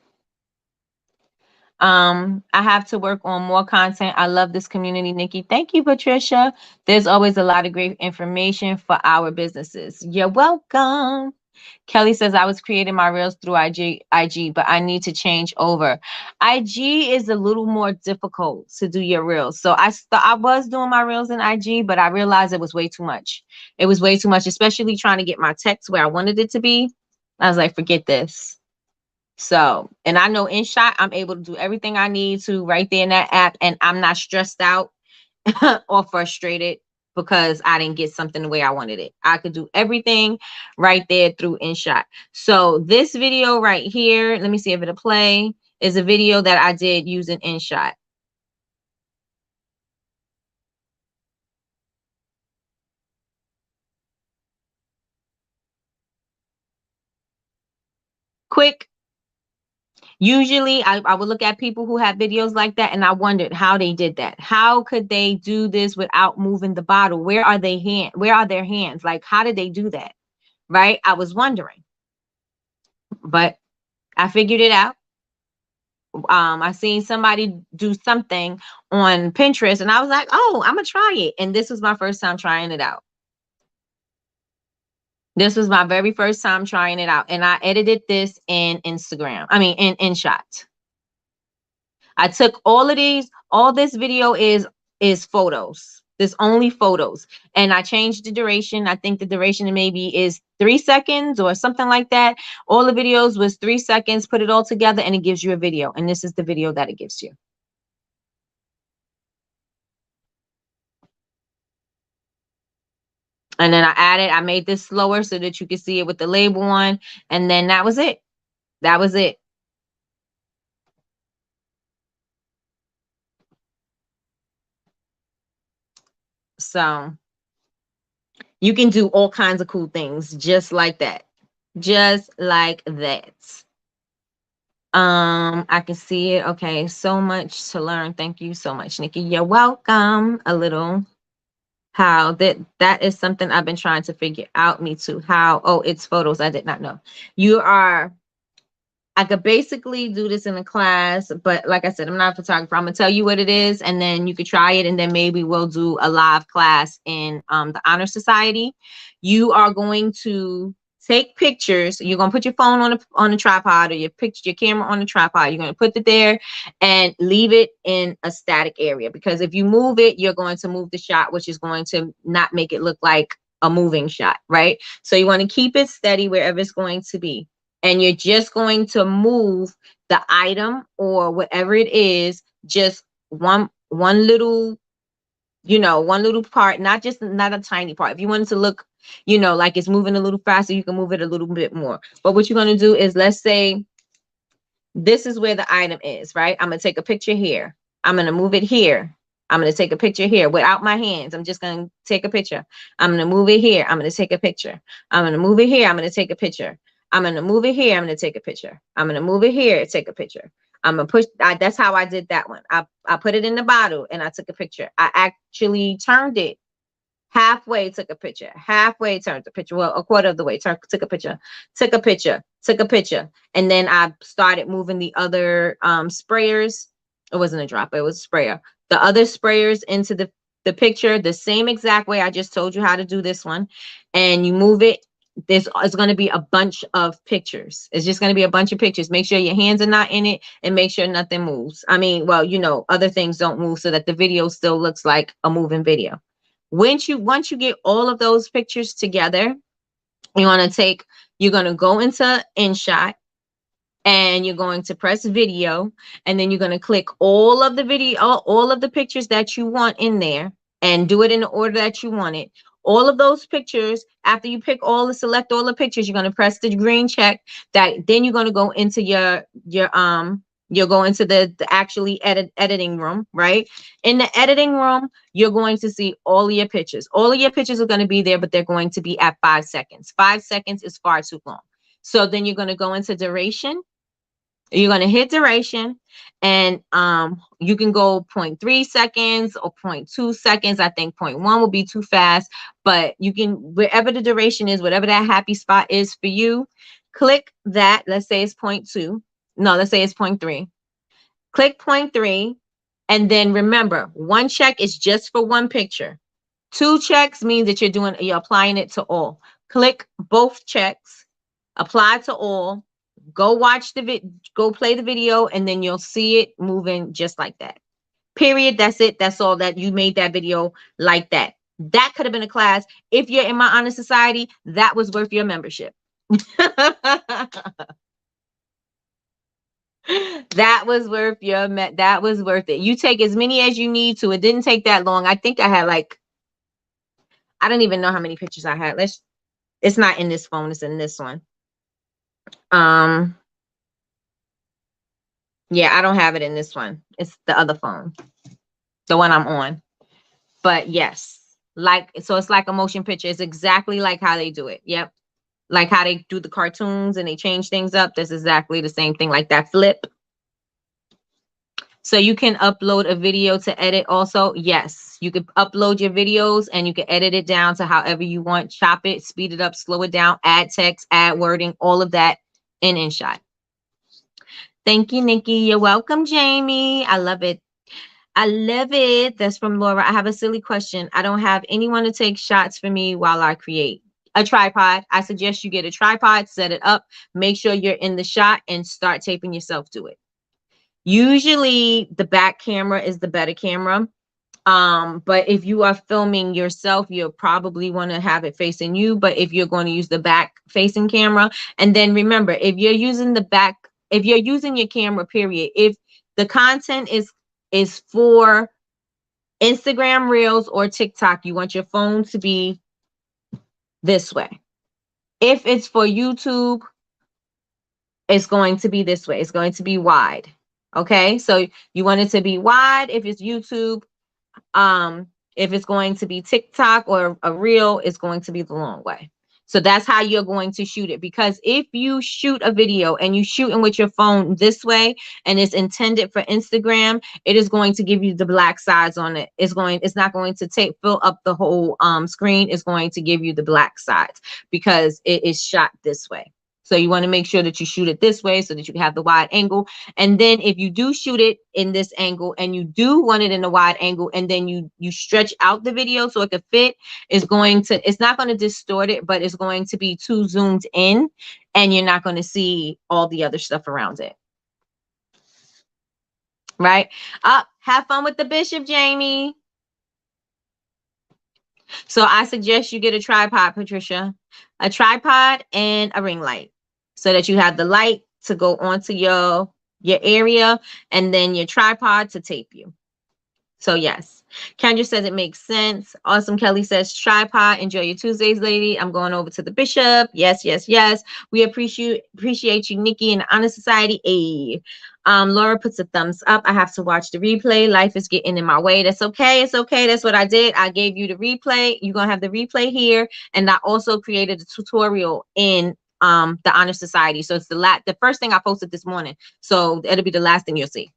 I have to work on more content. I love this community, Nikki. Thank you, Patricia. There's always a lot of great information for our businesses. You're welcome. Kelly says, I was creating my reels through IG, but I need to change over. IG is a little more difficult to do your reels. So I was doing my reels in IG, but I realized it was way too much. It was way too much, especially trying to get my text where I wanted it to be. I was like, forget this. So, and I know InShot, I'm able to do everything I need to right there in that app, and I'm not stressed out or frustrated because I didn't get something the way I wanted it. I could do everything right there through InShot. So this video right here, let me see if it'll play, is a video that I did using InShot. Quick. Usually I would look at people who have videos like that and I wondered how they did that. How could they do this without moving the bottle? Where are their hands? Like, how did they do that? Right? I was wondering, but I figured it out. I seen somebody do something on Pinterest and I was like, oh, I'm gonna try it. And this was my first time trying it out. This was my very first time trying it out. And I edited this in InShot. I took all of these, all this video is photos. There's only photos. And I changed the duration. I think the duration maybe is 3 seconds or something like that. All the videos was 3 seconds, put it all together and it gives you a video. And this is the video that it gives you. And then I made this slower so that you can see it with the label on. And then that was it. That was it. So you can do all kinds of cool things just like that. Just like that. I can see it. Okay, so much to learn. Thank you so much, Nikki. You're welcome. A little how that is something I've been trying to figure out. Me too. How? Oh, it's photos. I did not know. You are I could basically do this in a class, but like I said, I'm not a photographer. I'm gonna tell you what it is, and then you could try it, and then maybe we'll do a live class in the Honor Society. You are going to take pictures. You're gonna put your phone on a tripod or your camera on a tripod. You're gonna put it there and leave it in a static area because if you move it, you're going to move the shot, which is going to not make it look like a moving shot, right? So you want to keep it steady wherever it's going to be and you're just going to move the item or whatever it is, just one little, one little part, not a tiny part. If you want it to look, like it's moving a little faster, you can move it a little bit more. But what you're going to do is, let's say this is where the item is, right? I'm going to take a picture here. I'm going to move it here. I'm going to take a picture here without my hands. I'm just going to take a picture. I'm going to move it here. I'm going to take a picture. I'm going to move it here. I'm going to take a picture. I'm going to move it here. I'm going to take a picture. I'm going to move it here. Take a picture. I'm going to push. That's how I did that one. I put it in the bottle and I took a picture. I actually turned it halfway, took a picture, halfway, turned the picture, well, a quarter of the way, took a picture, took a picture, took a picture. And then I started moving the other sprayers. It wasn't a dropper, it was a sprayer. The other sprayers into the picture, the same exact way I just told you how to do this one. And you move it. There's it's going to be a bunch of pictures. It's just going to be a bunch of pictures. Make sure your hands are not in it and make sure nothing moves. I mean, well, other things don't move so that the video still looks like a moving video. Once you get all of those pictures together, you're going to go into InShot and you're going to press video, and then you're going to click all of the video, all of the pictures that you want in there and do it in the order that you want it. All of those pictures, after you select all the pictures, you're going to press the green check. Then you're going to go into you'll go into the actually editing room, right? In the editing room, you're going to see all of your pictures. All of your pictures are going to be there, but they're going to be at 5 seconds. 5 seconds is far too long. So then you're going to go into duration. You're going to hit duration, and you can go 0.3 seconds or 0.2 seconds. I think 0.1 will be too fast, but you can, wherever the duration is, whatever that happy spot is for you, click that. Let's say it's 0.2. No, let's say it's 0.3. Click 0.3, and then remember, one check is just for one picture. 2 checks means that you're applying it to all. Click both checks, apply to all. Go go play the video, and then you'll see it moving just like that. Period. That's it. That's all. That you made that video like that. That could have been a class. If you're in my honor society, that was worth your membership. That was worth that was worth it. You take as many as you need to. It didn't take that long. I think I had like, I don't even know how many pictures I had. It's not in this phone, it's in this one. Yeah, I don't have it in this one. It's the other phone, the one I'm on. But yes, like, so it's like a motion picture. It's exactly like how they do it. Yep. Like how they do the cartoons and they change things up. That's exactly the same thing, like that flip. So you can upload a video to edit also. Yes, you could upload your videos and you can edit it down to however you want. Chop it, speed it up, slow it down, add text, add wording, all of that in InShot. Thank you, Nikki. You're welcome, Jamie. I love it. I love it. That's from Laura. I have a silly question. I don't have anyone to take shots for me while I create. A tripod. I suggest you get a tripod, set it up, make sure you're in the shot, and start taping yourself to it. Usually the back camera is the better camera. But if you are filming yourself, you'll probably want to have it facing you. But if you're going to use the back facing camera, and then remember, if you're using the back, if you're using your camera, period, if the content is for Instagram Reels or TikTok, you want your phone to be this way. If it's for YouTube, it's going to be this way. It's going to be wide. Okay, so you want it to be wide if it's YouTube. If it's going to be TikTok or a reel, it's going to be the long way. So that's how you're going to shoot it. Because if you shoot a video and you shooting with your phone this way and it's intended for Instagram, it is going to give you the black sides on it. It's not going to fill up the whole screen. It's going to give you the black sides because it is shot this way. So you want to make sure that you shoot it this way so that you have the wide angle. And then if you do shoot it in this angle and you do want it in a wide angle, and then you stretch out the video so it could fit, it's not going to distort it, but it's going to be too zoomed in and you're not going to see all the other stuff around it. Right? Have fun with the bishop, Jamie. So I suggest you get a tripod, Patricia. A tripod and a ring light, so that you have the light to go onto your area and then your tripod to tape you. So yes, Kendra says it makes sense. Awesome. Kelly says tripod. Enjoy your Tuesdays, lady. I'm going over to the bishop. Yes, yes, yes. We appreciate you, Nikki, and the Honor Society. Hey. Laura puts a thumbs up. I have to watch the replay. Life is getting in my way. That's okay. It's okay. That's what I did. I gave you the replay. You're going to have the replay here. And I also created a tutorial in the Honor Society. So it's the first thing I posted this morning. So it'll be the last thing you'll see.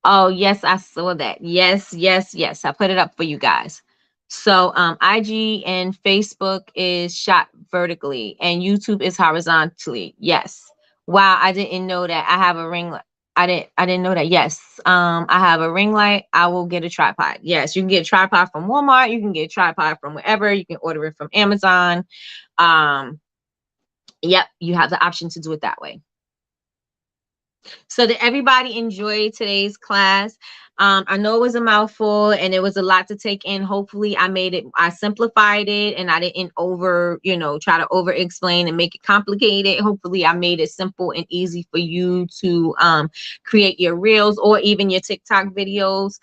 Oh, yes, I saw that. Yes, yes, yes. I put it up for you guys. So IG and Facebook is shot vertically and YouTube is horizontally. Yes. Wow, I didn't know that. I have a ring light. I didn't know that. Yes. I have a ring light. I will get a tripod. Yes, you can get a tripod from Walmart. You can get a tripod from wherever. You can order it from Amazon. Yep, you have the option to do it that way. So did everybody enjoy today's class? I know it was a mouthful and it was a lot to take in. Hopefully I simplified it and I didn't try to over explain and make it complicated. Hopefully I made it simple and easy for you to create your reels or even your TikTok videos.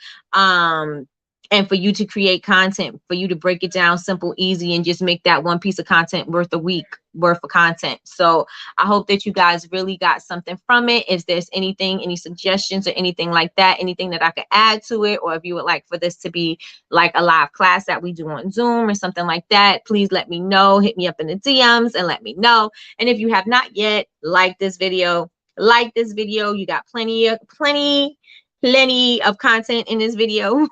And for you to create content, for you to break it down simple, easy, and just make that one piece of content worth a week worth of content. So I hope that you guys really got something from it. If there's any suggestions or anything like that, anything that I could add to it, or if you would like for this to be like a live class that we do on Zoom or something like that, please let me know. Hit me up in the DMs and let me know. And if you have not yet liked this video, You got plenty of content in this video.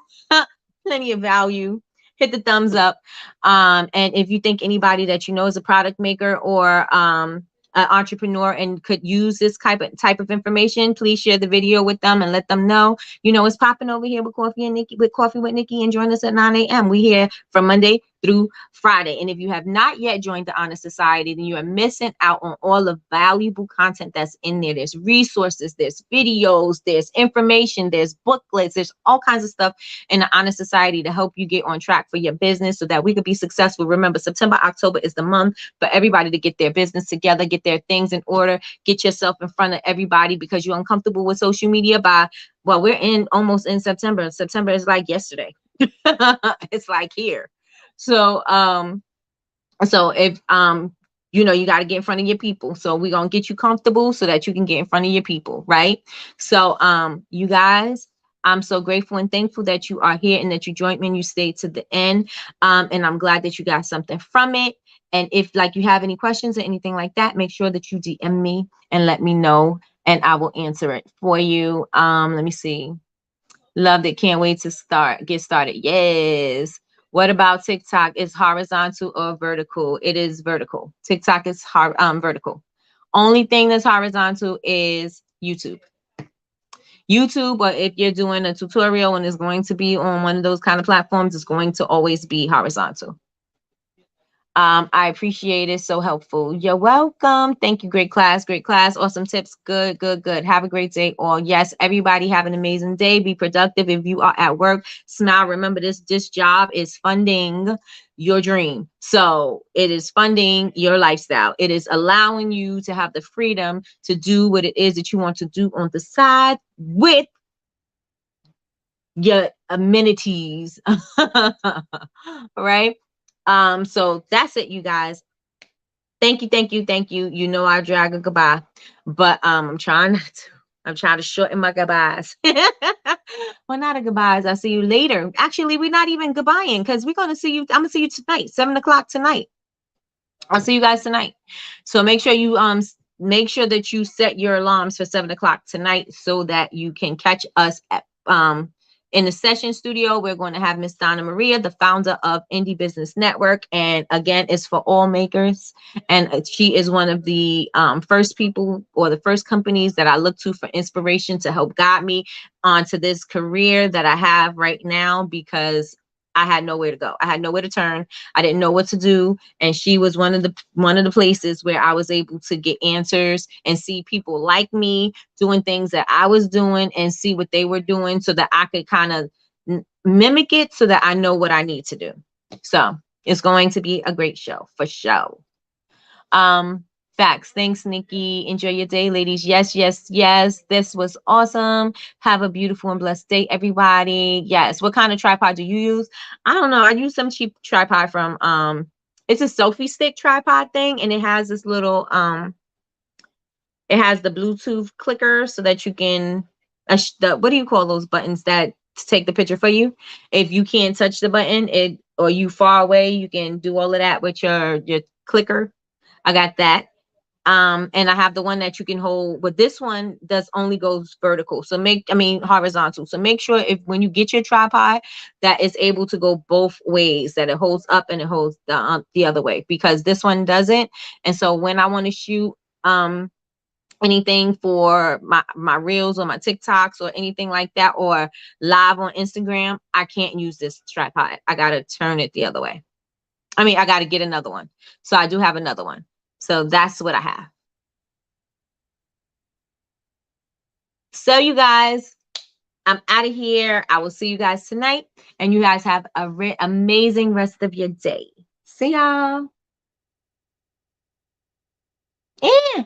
Plenty of value. Hit the thumbs up. And if you think anybody that you know is a product maker or an entrepreneur and could use this type of information, please share the video with them and let them know. It's popping over here with Coffee with Nikki, and join us at 9 a.m. We here from Monday through Friday. And if you have not yet joined the Honor Society, then you are missing out on all the valuable content that's in there. There's resources, there's videos, there's information, there's booklets, there's all kinds of stuff in the Honor Society to help you get on track for your business so that we could be successful. Remember, September, October is the month for everybody to get their business together, get their things in order, get yourself in front of everybody because you're uncomfortable with social media well, we're almost in September. September is like yesterday. It's like here. So if you got to get in front of your people. So we're going to get you comfortable so that you can get in front of your people, right? So you guys, I'm so grateful and thankful that you are here and that you joined me and you stayed to the end. And I'm glad that you got something from it. And if you have any questions or anything like that, make sure that you DM me and let me know and I will answer it for you. Let me see. Loved it. Can't wait to get started. Yes. What about TikTok? Is horizontal or vertical? It is vertical. TikTok is vertical. Only thing that's horizontal is YouTube. But if you're doing a tutorial and it's going to be on one of those kind of platforms, it's going to always be horizontal. I appreciate it. So helpful. You're welcome. Thank you. Great class. Great class. Awesome tips. Good. Have a great day. All. Yes. Everybody have an amazing day. Be productive. If you are at work, smile. Remember this job is funding your dream. So it is funding your lifestyle. It is allowing you to have the freedom to do what it is that you want to do on the side with your amenities. Right? So that's it, you guys. Thank you. You know I drag a goodbye, but I'm trying not to. I'm trying to shorten my goodbyes. Well, not a goodbyes. I'll see you later. Actually, we're not even goodbying because we're gonna see you. I'm gonna see you tonight, 7 o'clock tonight. I'll see you guys tonight. So make sure that you set your alarms for 7 o'clock tonight so that you can catch us at in the session studio. We're going to have Miss Donna Maria, the founder of Indie Business Network. And again, it's for all makers. And she is one of the first people or the first companies that I look to for inspiration to help guide me onto this career that I have right now because I had nowhere to go. I had nowhere to turn. I didn't know what to do. And she was one of the places where I was able to get answers and see people like me doing things that I was doing and see what they were doing so that I could kind of mimic it so that I know what I need to do. So it's going to be a great show for sure. Facts. Thanks, Nikki. Enjoy your day, ladies. Yes. This was awesome. Have a beautiful and blessed day, everybody. Yes. What kind of tripod do you use? I don't know. I use some cheap tripod from it's a selfie stick tripod thing, and it has this little it has the Bluetooth clicker so that you can what do you call those buttons that take the picture for you? If you can't touch the button, or you far away, you can do all of that with your clicker. I got that. And I have the one that you can hold, but this one only goes vertical. So horizontal. So make sure when you get your tripod that it's able to go both ways, that it holds up and it holds the other way, because this one doesn't. And so when I want to shoot anything for my reels or my TikToks or anything like that, or live on Instagram, I can't use this tripod. I got to turn it the other way. I got to get another one. So I do have another one. So that's what I have. So you guys, I'm out of here. I will see you guys tonight. And you guys have a amazing rest of your day. See y'all. Yeah.